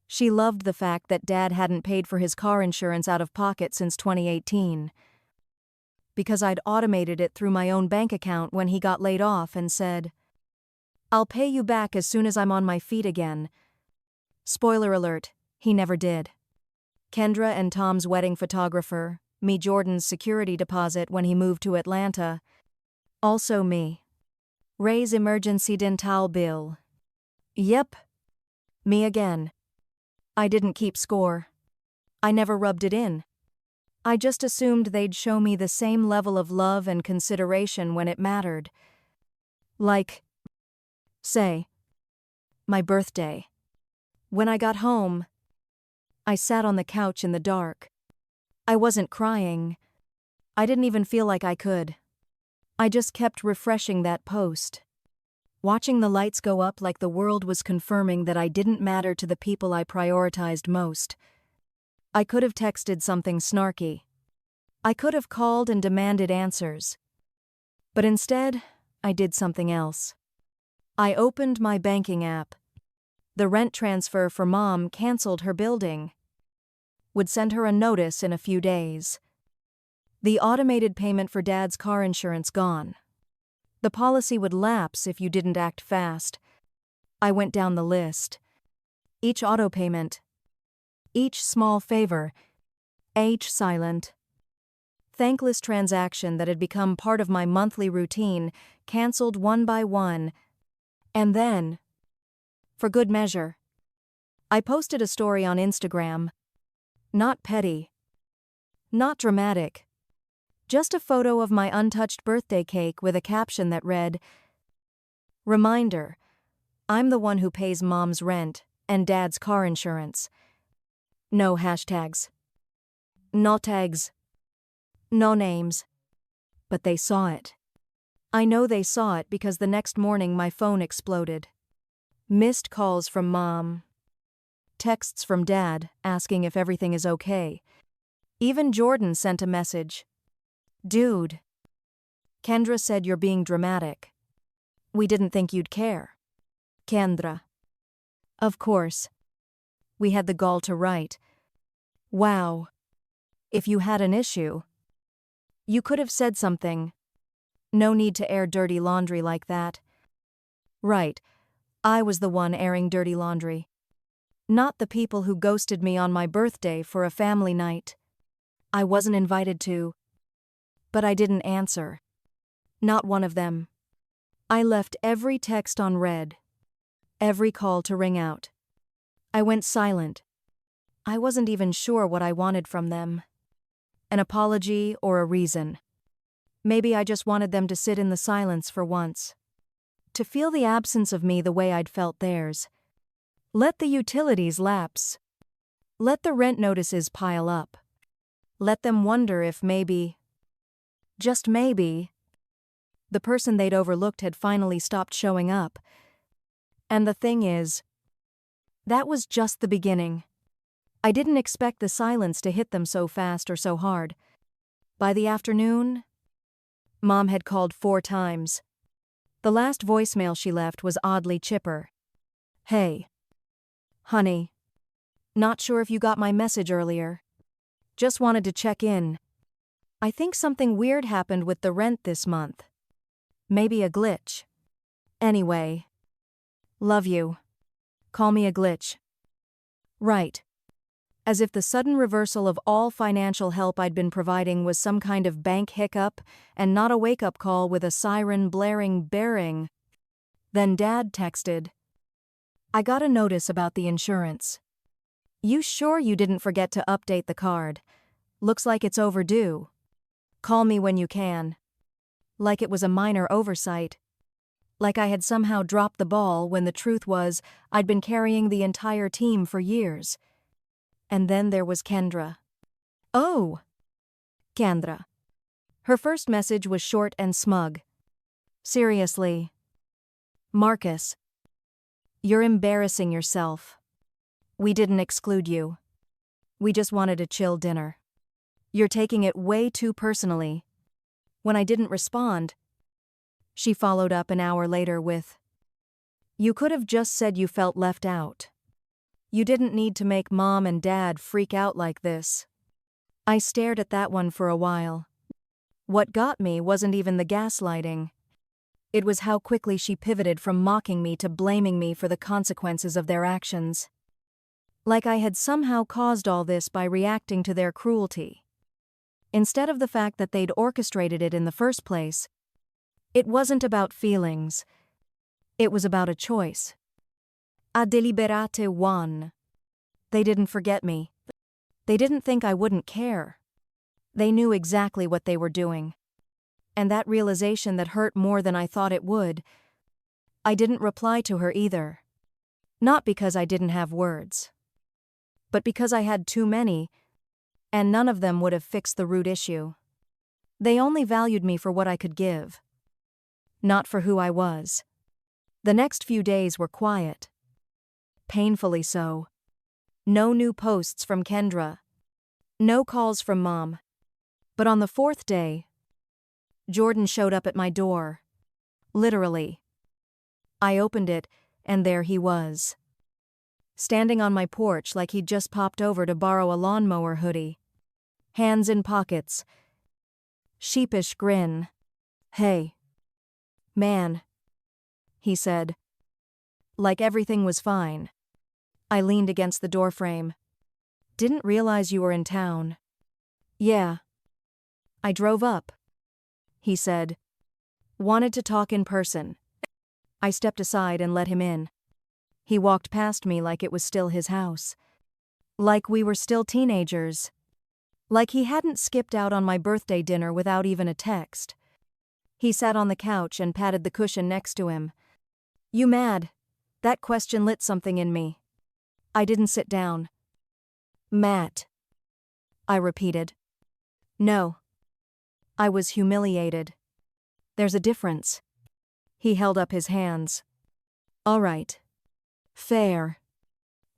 She loved the fact that Dad hadn't paid for his car insurance out of pocket since 2018. Because I'd automated it through my own bank account when he got laid off and said, I'll pay you back as soon as I'm on my feet again. Spoiler alert, he never did. Kendra and Tom's wedding photographer, me Jordan's security deposit when he moved to Atlanta. Also me. Ray's emergency dental bill. Yep. Me again. I didn't keep score. I never rubbed it in. I just assumed they'd show me the same level of love and consideration when it mattered. Like, say, my birthday. When I got home, I sat on the couch in the dark. I wasn't crying. I didn't even feel like I could. I just kept refreshing that post. Watching the lights go up like the world was confirming that I didn't matter to the people I prioritized most. I could have texted something snarky. I could have called and demanded answers. But instead, I did something else. I opened my banking app. The rent transfer for Mom canceled her building. Would send her a notice in a few days. The automated payment for Dad's car insurance gone. The policy would lapse if you didn't act fast. I went down the list. Each auto payment. Each small favor. Each silent, thankless transaction that had become part of my monthly routine, canceled one by one. And then, for good measure, I posted a story on Instagram. Not petty. Not dramatic. Just a photo of my untouched birthday cake with a caption that read, "Reminder, I'm the one who pays Mom's rent and Dad's car insurance." No hashtags. No tags. No names. But they saw it. I know they saw it because the next morning my phone exploded. Missed calls from Mom. Texts from Dad asking if everything is okay. Even Jordan sent a message. "Dude. Kendra said you're being dramatic. We didn't think you'd care." Kendra. Of course. We had the gall to write, "Wow. If you had an issue, you could have said something. No need to air dirty laundry like that." Right. I was the one airing dirty laundry. Not the people who ghosted me on my birthday for a family night. I wasn't invited to. But I didn't answer. Not one of them. I left every text on read. Every call to ring out. I went silent. I wasn't even sure what I wanted from them. An apology or a reason. Maybe I just wanted them to sit in the silence for once. To feel the absence of me the way I'd felt theirs. Let the utilities lapse. Let the rent notices pile up. Let them wonder if maybe, just maybe, the person they'd overlooked had finally stopped showing up. And the thing is, that was just the beginning. I didn't expect the silence to hit them so fast or so hard. By the afternoon, Mom had called 4 times. The last voicemail she left was oddly chipper. "Hey. Honey. Not sure if you got my message earlier. Just wanted to check in. I think something weird happened with the rent this month. Maybe a glitch. Anyway. Love you. Call me a glitch." Right. As if the sudden reversal of all financial help I'd been providing was some kind of bank hiccup and not a wake-up call with a siren blaring bearing. Then Dad texted, "I got a notice about the insurance. You sure you didn't forget to update the card? Looks like it's overdue. Call me when you can." Like it was a minor oversight. Like I had somehow dropped the ball when the truth was I'd been carrying the entire team for years. And then there was Kendra. Oh! Kendra. Her first message was short and smug. "Seriously. Marcus. You're embarrassing yourself. We didn't exclude you. We just wanted a chill dinner. You're taking it way too personally." When I didn't respond, she followed up an hour later with, "You could have just said you felt left out. You didn't need to make Mom and Dad freak out like this." I stared at that one for a while. What got me wasn't even the gaslighting. It was how quickly she pivoted from mocking me to blaming me for the consequences of their actions. Like I had somehow caused all this by reacting to their cruelty. Instead of the fact that they'd orchestrated it in the first place. It wasn't about feelings. It was about a choice. A deliberate one. They didn't forget me. They didn't think I wouldn't care. They knew exactly what they were doing. And that realization that hurt more than I thought it would. I didn't reply to her either. Not because I didn't have words. But because I had too many, and none of them would have fixed the root issue. They only valued me for what I could give. Not for who I was. The next few days were quiet. Painfully so. No new posts from Kendra. No calls from Mom. But on the fourth day, Jordan showed up at my door. Literally. I opened it, and there he was. Standing on my porch like he'd just popped over to borrow a lawnmower hoodie. Hands in pockets. Sheepish grin. "Hey. Man," he said. Like everything was fine. I leaned against the doorframe. "Didn't realize you were in town." "Yeah. I drove up," he said. "Wanted to talk in person." I stepped aside and let him in. He walked past me like it was still his house. Like we were still teenagers. Like he hadn't skipped out on my birthday dinner without even a text. He sat on the couch and patted the cushion next to him. "You mad?" That question lit something in me. I didn't sit down. "Matt," I repeated. "No." I was humiliated. "There's a difference." He held up his hands. "All right. Fair.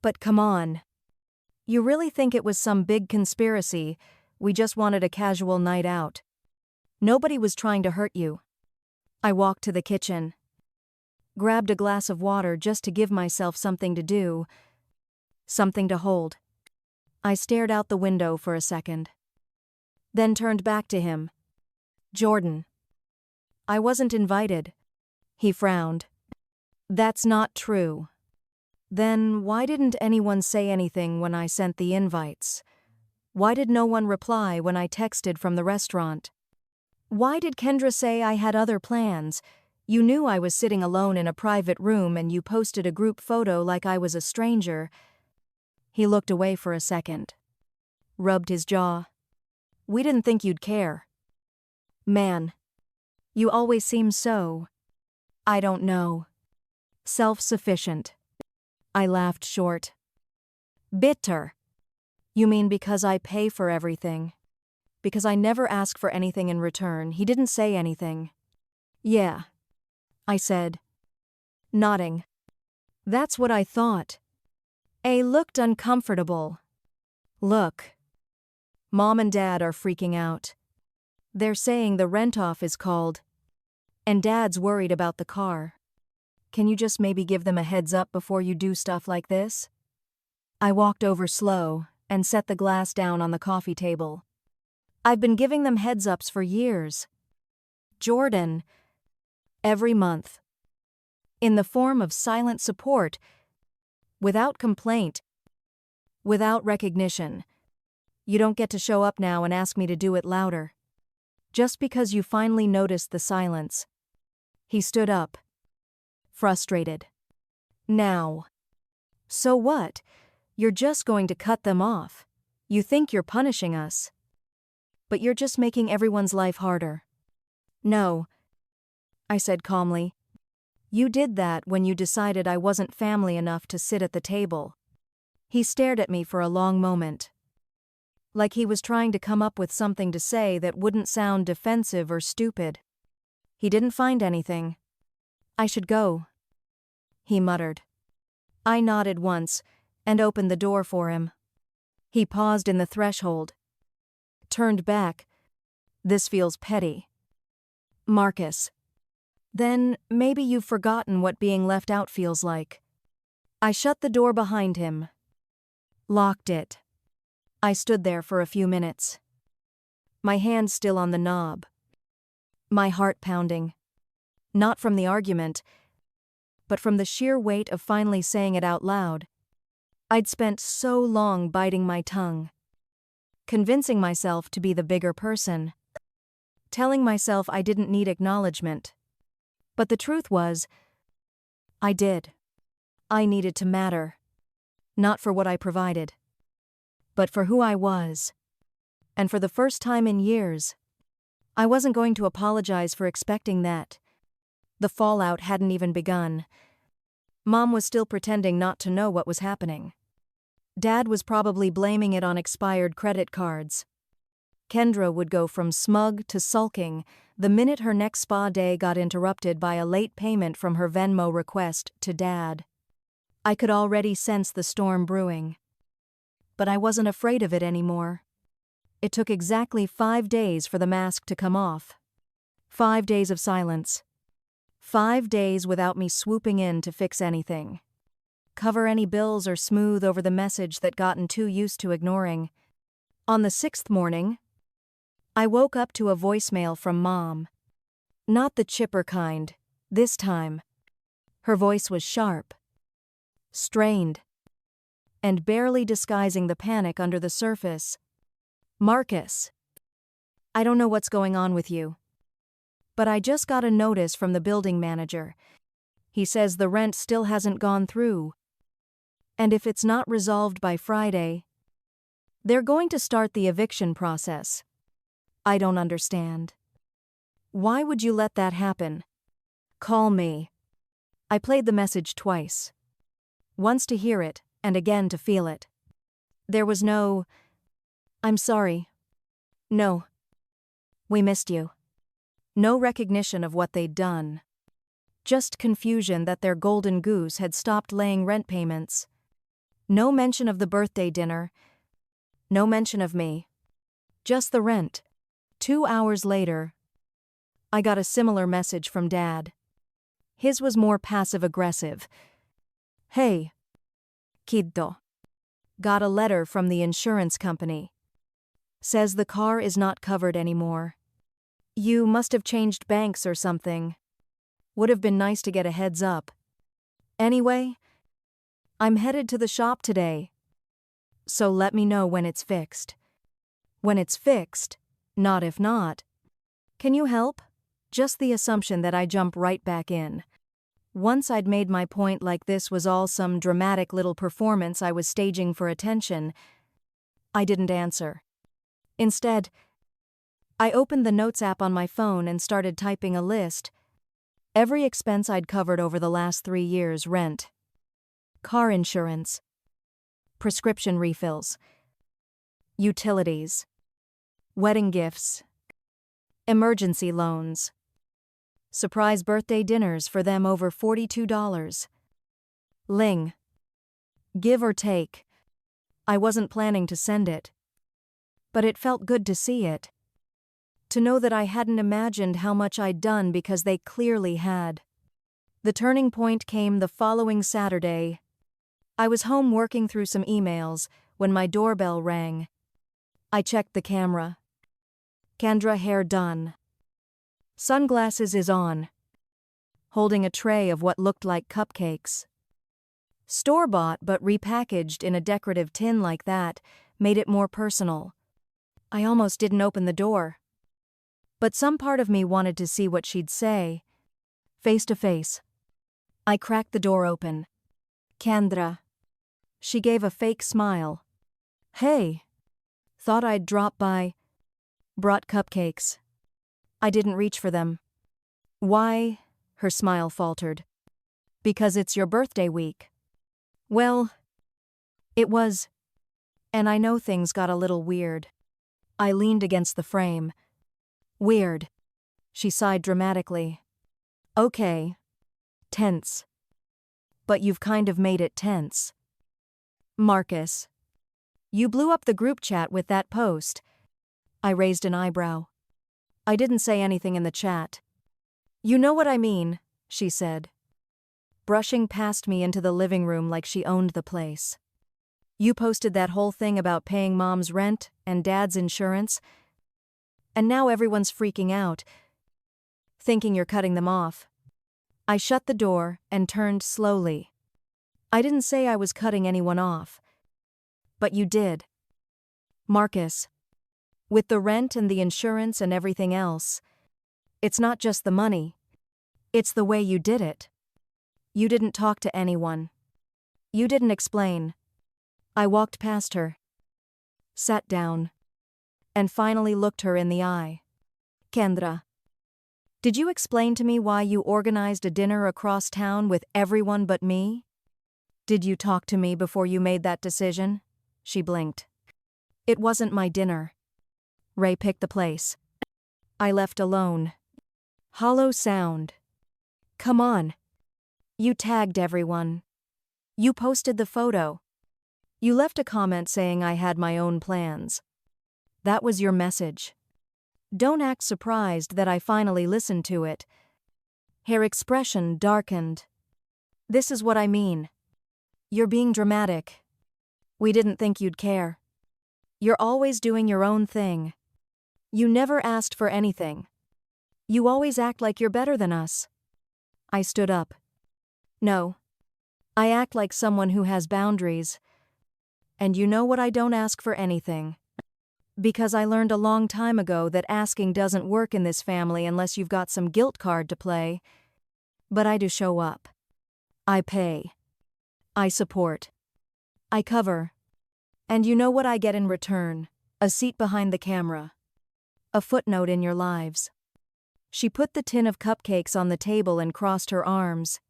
But come on. You really think it was some big conspiracy? We just wanted a casual night out. Nobody was trying to hurt you." I walked to the kitchen. Grabbed a glass of water just to give myself something to do. Something to hold. I stared out the window for a second. Then turned back to him. "Jordan. I wasn't invited." He frowned. "That's not true." "Then why didn't anyone say anything when I sent the invites? Why did no one reply when I texted from the restaurant? Why did Kendra say I had other plans? You knew I was sitting alone in a private room and you posted a group photo like I was a stranger." He looked away for a second. Rubbed his jaw. "We didn't think you'd care." "Man. You always seem so, I don't know, self-sufficient." I laughed short. "Bitter. You mean because I pay for everything? Because I never ask for anything in return?" He didn't say anything. "Yeah," I said, nodding. "That's what I thought." A looked uncomfortable. "Look. Mom and Dad are freaking out. They're saying the rent-off is called. And Dad's worried about the car. Can you just maybe give them a heads up before you do stuff like this?" I walked over slow and set the glass down on the coffee table. "I've been giving them heads-ups for years. Jordan. Every month. In the form of silent support. Without complaint. Without recognition. You don't get to show up now and ask me to do it louder. Just because you finally noticed the silence." He stood up. Frustrated. "Now. So what? You're just going to cut them off. You think you're punishing us. But you're just making everyone's life harder." "No," I said calmly. "You did that when you decided I wasn't family enough to sit at the table." He stared at me for a long moment. Like he was trying to come up with something to say that wouldn't sound defensive or stupid. He didn't find anything. "I should go," he muttered. I nodded once and opened the door for him. He paused in the threshold. Turned back. "This feels petty. Marcus. Then maybe you've forgotten what being left out feels like." I shut the door behind him. Locked it. I stood there for a few minutes. My hand still on the knob. My heart pounding. Not from the argument, but from the sheer weight of finally saying it out loud. I'd spent so long biting my tongue, convincing myself to be the bigger person, telling myself I didn't need acknowledgement. But the truth was, I did. I needed to matter. Not for what I provided, but for who I was. And for the first time in years, I wasn't going to apologize for expecting that. The fallout hadn't even begun. Mom was still pretending not to know what was happening. Dad was probably blaming it on expired credit cards. Kendra would go from smug to sulking the minute her next spa day got interrupted by a late payment from her Venmo request to Dad. I could already sense the storm brewing. But I wasn't afraid of it anymore. It took exactly 5 days for the mask to come off. 5 days of silence. 5 days without me swooping in to fix anything, cover any bills or smooth over the message that gotten too used to ignoring. On the 6th morning, I woke up to a voicemail from Mom. Not the chipper kind, this time. Her voice was sharp, strained, and barely disguising the panic under the surface. Marcus, I don't know what's going on with you, but I just got a notice from the building manager. He says the rent still hasn't gone through. And if it's not resolved by Friday, they're going to start the eviction process. I don't understand. Why would you let that happen? Call me. I played the message twice. Once to hear it, and again to feel it. There was no, "I'm sorry." No. "We missed you." No recognition of what they'd done. Just confusion that their golden goose had stopped laying rent payments. No mention of the birthday dinner. No mention of me. Just the rent. 2 hours later, I got a similar message from Dad. His was more passive-aggressive. "Hey, kiddo. Got a letter from the insurance company. Says the car is not covered anymore. You must have changed banks or something. Would have been nice to get a heads up. Anyway, I'm headed to the shop today. So let me know when it's fixed. When it's fixed, not if not. Can you help?" Just the assumption that I jump right back in. Once I'd made my point like this was all some dramatic little performance I was staging for attention, I didn't answer. Instead, I opened the Notes app on my phone and started typing a list. Every expense I'd covered over the last 3 years: rent, car insurance, prescription refills, utilities, wedding gifts, emergency loans, surprise birthday dinners for them over $42. Ling. Give or take. I wasn't planning to send it. But it felt good to see it. To know that I hadn't imagined how much I'd done because they clearly had. The turning point came the following Saturday. I was home working through some emails when my doorbell rang. I checked the camera. Kendra hair done. Sunglasses is on. Holding a tray of what looked like cupcakes. Store-bought but repackaged in a decorative tin like that made it more personal. I almost didn't open the door. But some part of me wanted to see what she'd say. Face to face. I cracked the door open. "Kendra." She gave a fake smile. "Hey. Thought I'd drop by. Brought cupcakes." I didn't reach for them. "Why?" Her smile faltered. "Because it's your birthday week." Well, it was. And I know things got a little weird. I leaned against the frame. "Weird." She sighed dramatically. "Okay. Tense. But you've kind of made it tense." "Marcus. You blew up the group chat with that post." I raised an eyebrow. I didn't say anything in the chat. "You know what I mean," she said, brushing past me into the living room like she owned the place. "You posted that whole thing about paying Mom's rent and Dad's insurance, and now everyone's freaking out, thinking you're cutting them off." I shut the door and turned slowly. I didn't say I was cutting anyone off. But you did. Marcus. With the rent and the insurance and everything else. It's not just the money. It's the way you did it. You didn't talk to anyone. You didn't explain. I walked past her. Sat down. And finally looked her in the eye. Kendra. Did you explain to me why you organized a dinner across town with everyone but me? Did you talk to me before you made that decision? She blinked. It wasn't my dinner. Ray picked the place. I left alone. Hollow sound. Come on. You tagged everyone. You posted the photo. You left a comment saying I had my own plans. That was your message. Don't act surprised that I finally listened to it. Her expression darkened. This is what I mean. You're being dramatic. We didn't think you'd care. You're always doing your own thing. You never asked for anything. You always act like you're better than us. I stood up. No. I act like someone who has boundaries. And you know what, I don't ask for anything. Because I learned a long time ago that asking doesn't work in this family unless you've got some guilt card to play. But I do show up. I pay. I support. I cover. And you know what I get in return? A seat behind the camera. A footnote in your lives. She put the tin of cupcakes on the table and crossed her arms.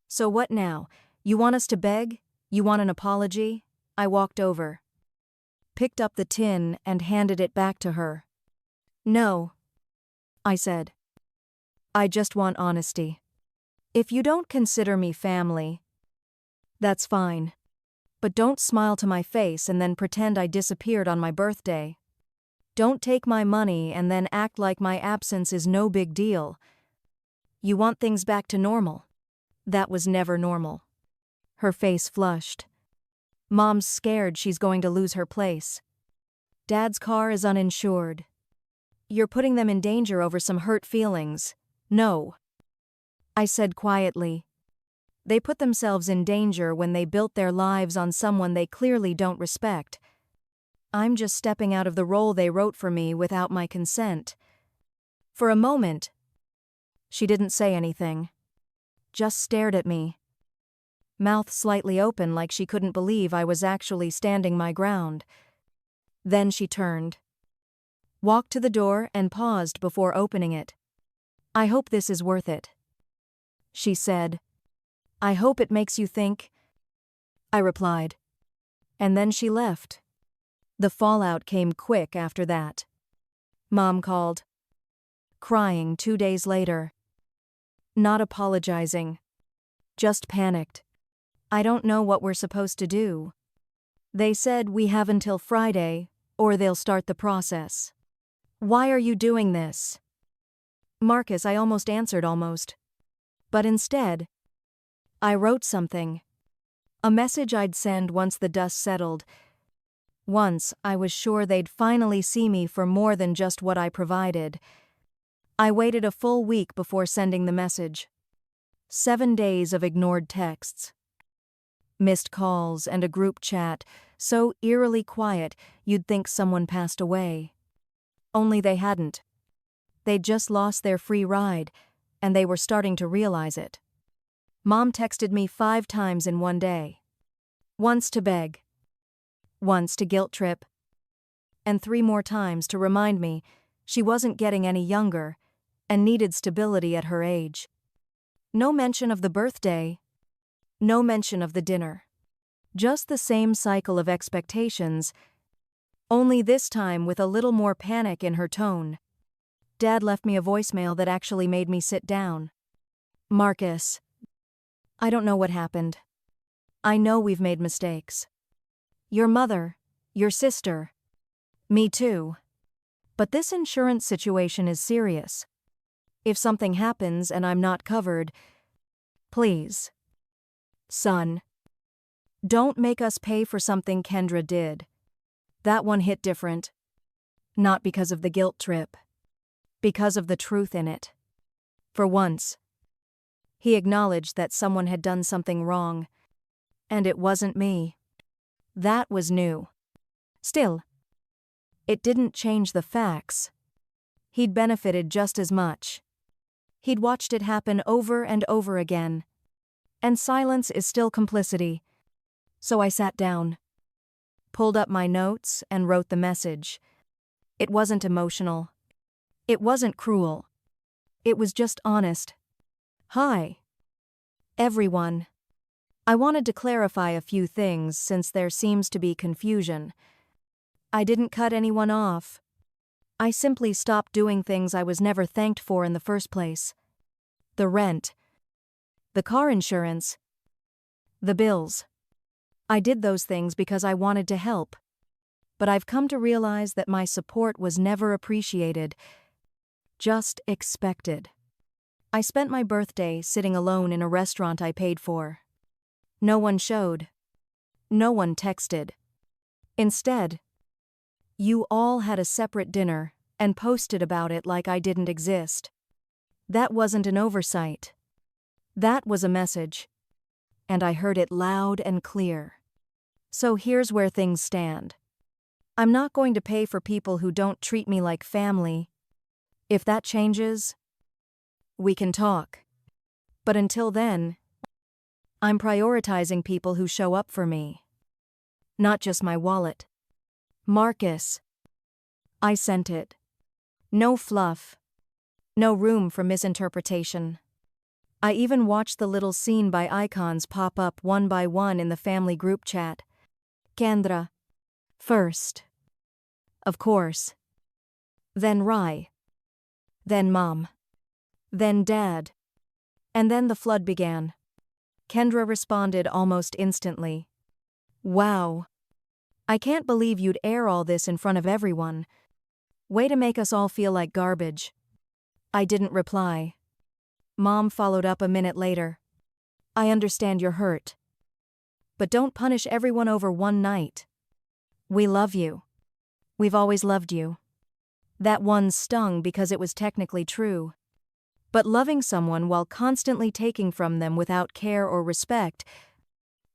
So what now? You want us to beg? You want an apology? I walked over. Picked up the tin and handed it back to her. No. I said. I just want honesty. If you don't consider me family, that's fine. But don't smile to my face and then pretend I disappeared on my birthday. Don't take my money and then act like my absence is no big deal. You want things back to normal. That was never normal. Her face flushed. Mom's scared she's going to lose her place. Dad's car is uninsured. You're putting them in danger over some hurt feelings. No. I said quietly. They put themselves in danger when they built their lives on someone they clearly don't respect. I'm just stepping out of the role they wrote for me without my consent. For a moment, she didn't say anything. Just stared at me. Mouth slightly open like she couldn't believe I was actually standing my ground. Then she turned. Walked to the door and paused before opening it. I hope this is worth it. She said. I hope it makes you think. I replied. And then she left. The fallout came quick after that. Mom called. Crying 2 days later. Not apologizing. Just panicked. I don't know what we're supposed to do. They said we have until Friday, or they'll start the process. Why are you doing this? Marcus, I almost answered almost. But instead, I wrote something. A message I'd send once the dust settled. Once I was sure they'd finally see me for more than just what I provided. I waited a full week before sending the message. 7 days of ignored texts. Missed calls and a group chat, so eerily quiet you'd think someone passed away. Only they hadn't. They'd just lost their free ride, and they were starting to realize it. Mom texted me 5 times in one day. Once to beg. Once to guilt trip. And 3 more times to remind me she wasn't getting any younger and needed stability at her age. No mention of the birthday. No mention of the dinner. Just the same cycle of expectations, only this time with a little more panic in her tone. Dad left me a voicemail that actually made me sit down. Marcus. I don't know what happened. I know we've made mistakes. Your mother, your sister, me too. But this insurance situation is serious. If something happens and I'm not covered, please. Son. Don't make us pay for something Kendra did. That one hit different. Not because of the guilt trip. Because of the truth in it. For once. He acknowledged that someone had done something wrong. And it wasn't me. That was new. Still, it didn't change the facts. He'd benefited just as much. He'd watched it happen over and over again. And silence is still complicity. So I sat down, pulled up my notes, and wrote the message. It wasn't emotional. It wasn't cruel. It was just honest. Hi, everyone. I wanted to clarify a few things since there seems to be confusion. I didn't cut anyone off. I simply stopped doing things I was never thanked for in the first place. The rent, the car insurance, the bills. I did those things because I wanted to help. But I've come to realize that my support was never appreciated, just expected. I spent my birthday sitting alone in a restaurant I paid for. No one showed. No one texted. Instead, you all had a separate dinner and posted about it like I didn't exist. That wasn't an oversight. That was a message. And I heard it loud and clear. So here's where things stand. I'm not going to pay for people who don't treat me like family. If that changes, we can talk. But until then, I'm prioritizing people who show up for me. Not just my wallet. Marcus. I sent it. No fluff. No room for misinterpretation. I even watched the little scene by icons pop up one by one in the family group chat. Kendra. First. Of course. Then Rai. Then Mom. Then Dad. And then the flood began. Kendra responded almost instantly. Wow. I can't believe you'd air all this in front of everyone. Way to make us all feel like garbage. I didn't reply. Mom followed up a minute later. I understand you're hurt. But don't punish everyone over one night. We love you. We've always loved you. That one stung because it was technically true. But loving someone while constantly taking from them without care or respect,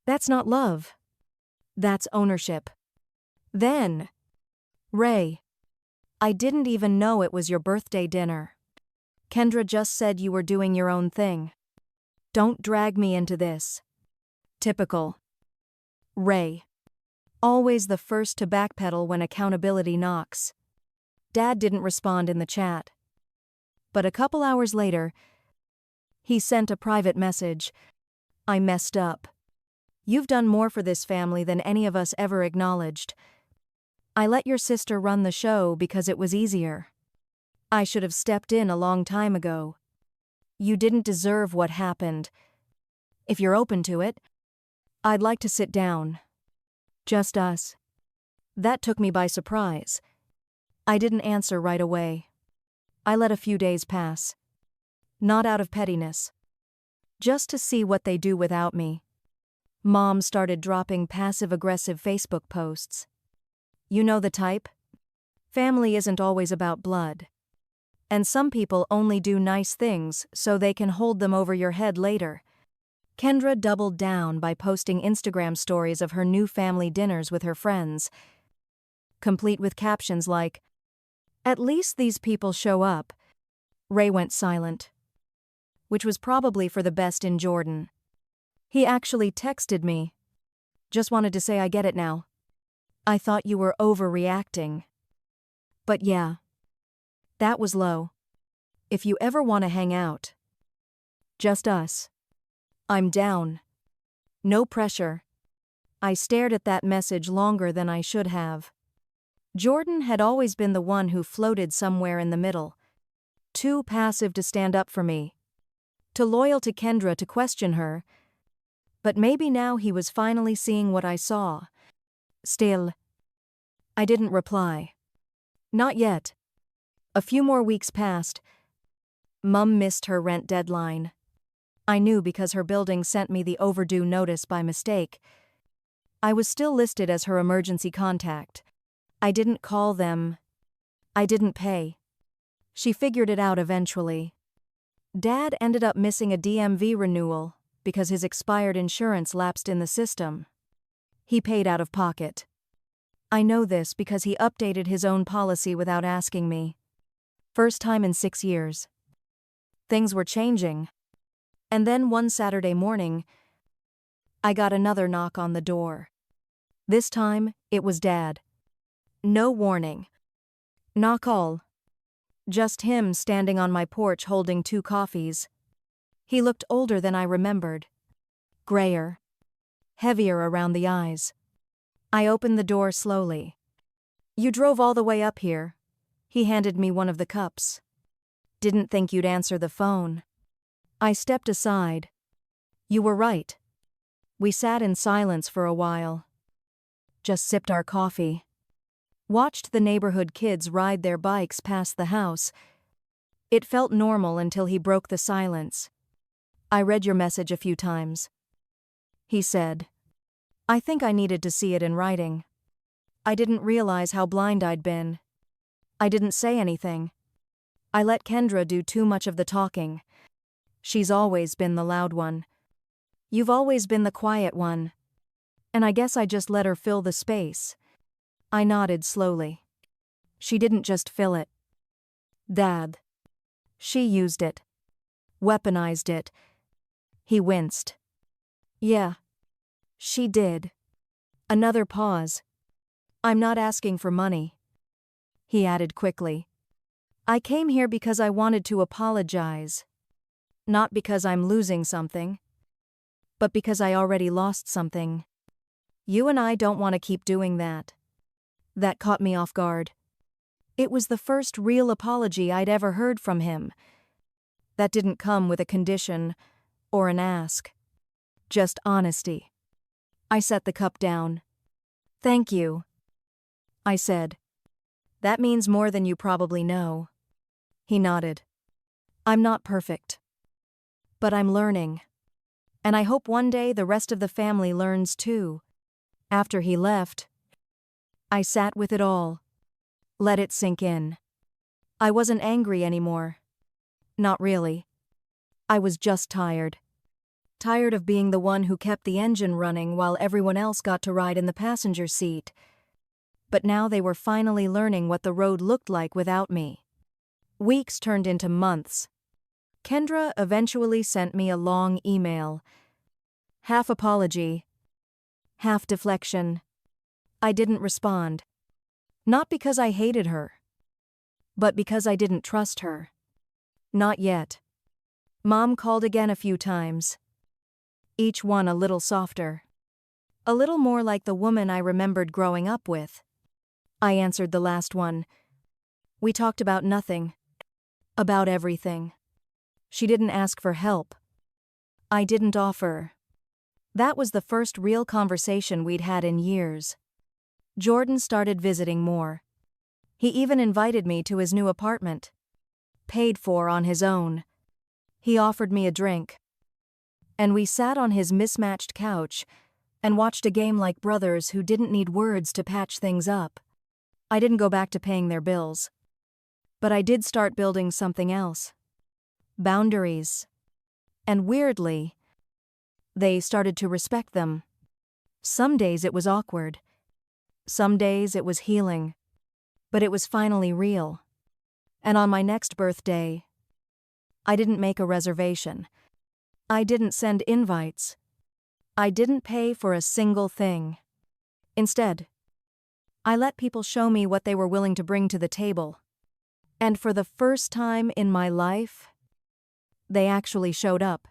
that's not love. That's ownership. Then, Ray, I didn't even know it was your birthday dinner. Kendra just said you were doing your own thing. Don't drag me into this. Typical. Ray. Always the first to backpedal when accountability knocks. Dad didn't respond in the chat. But a couple hours later, he sent a private message. I messed up. You've done more for this family than any of us ever acknowledged. I let your sister run the show because it was easier. I should have stepped in a long time ago. You didn't deserve what happened. If you're open to it, I'd like to sit down. Just us. That took me by surprise. I didn't answer right away. I let a few days pass. Not out of pettiness. Just to see what they do without me. Mom started dropping passive-aggressive Facebook posts. You know the type? Family isn't always about blood. And some people only do nice things so they can hold them over your head later. Kendra doubled down by posting Instagram stories of her new family dinners with her friends, complete with captions like, "At least these people show up." Ray went silent. Which was probably for the best in Jordan. He actually texted me. Just wanted to say I get it now. I thought you were overreacting. But yeah. That was low. If you ever want to hang out. Just us. I'm down. No pressure. I stared at that message longer than I should have. Jordan had always been the one who floated somewhere in the middle. Too passive to stand up for me. Too loyal to Kendra to question her. But maybe now he was finally seeing what I saw. Still, I didn't reply. Not yet. A few more weeks passed. Mum missed her rent deadline. I knew because her building sent me the overdue notice by mistake. I was still listed as her emergency contact. I didn't call them. I didn't pay. She figured it out eventually. Dad ended up missing a DMV renewal because his expired insurance lapsed in the system. He paid out of pocket. I know this because he updated his own policy without asking me. First time in 6 years. Things were changing. And then one Saturday morning, I got another knock on the door. This time, it was Dad. No warning. Knock all. Just him standing on my porch holding 2 coffees. He looked older than I remembered. Grayer. Heavier around the eyes. I opened the door slowly. "You drove all the way up here." He handed me one of the cups. "Didn't think you'd answer the phone." I stepped aside. "You were right." We sat in silence for a while. Just sipped our coffee. Watched the neighborhood kids ride their bikes past the house. It felt normal until he broke the silence. "I read your message a few times," he said. I think I needed to see it in writing. I didn't realize how blind I'd been. I didn't say anything. I let Kendra do too much of the talking. She's always been the loud one. You've always been the quiet one. And I guess I just let her fill the space. I nodded slowly. She didn't just fill it. Dad. She used it. Weaponized it. He winced. Yeah. She did. Another pause. "I'm not asking for money," he added quickly. "I came here because I wanted to apologize. Not because I'm losing something, but because I already lost something. You and I don't want to keep doing that." That caught me off guard. It was the first real apology I'd ever heard from him. That didn't come with a condition or an ask. Just honesty. I set the cup down. "Thank you," I said. "That means more than you probably know." He nodded. "I'm not perfect. But I'm learning. And I hope one day the rest of the family learns too." After he left, I sat with it all. Let it sink in. I wasn't angry anymore. Not really. I was just tired. Tired of being the one who kept the engine running while everyone else got to ride in the passenger seat. But now they were finally learning what the road looked like without me. Weeks turned into months. Kendra eventually sent me a long email. Half apology, half deflection. I didn't respond. Not because I hated her, but because I didn't trust her. Not yet. Mom called again a few times. Each one a little softer. A little more like the woman I remembered growing up with. I answered the last one. We talked about nothing. About everything. She didn't ask for help. I didn't offer. That was the first real conversation we'd had in years. Jordan started visiting more. He even invited me to his new apartment. Paid for on his own. He offered me a drink. And we sat on his mismatched couch and watched a game like brothers who didn't need words to patch things up. I didn't go back to paying their bills. But I did start building something else. Boundaries. And weirdly, they started to respect them. Some days it was awkward. Some days it was healing. But it was finally real. And on my next birthday, I didn't make a reservation. I didn't send invites. I didn't pay for a single thing. Instead, I let people show me what they were willing to bring to the table. And for the first time in my life, they actually showed up.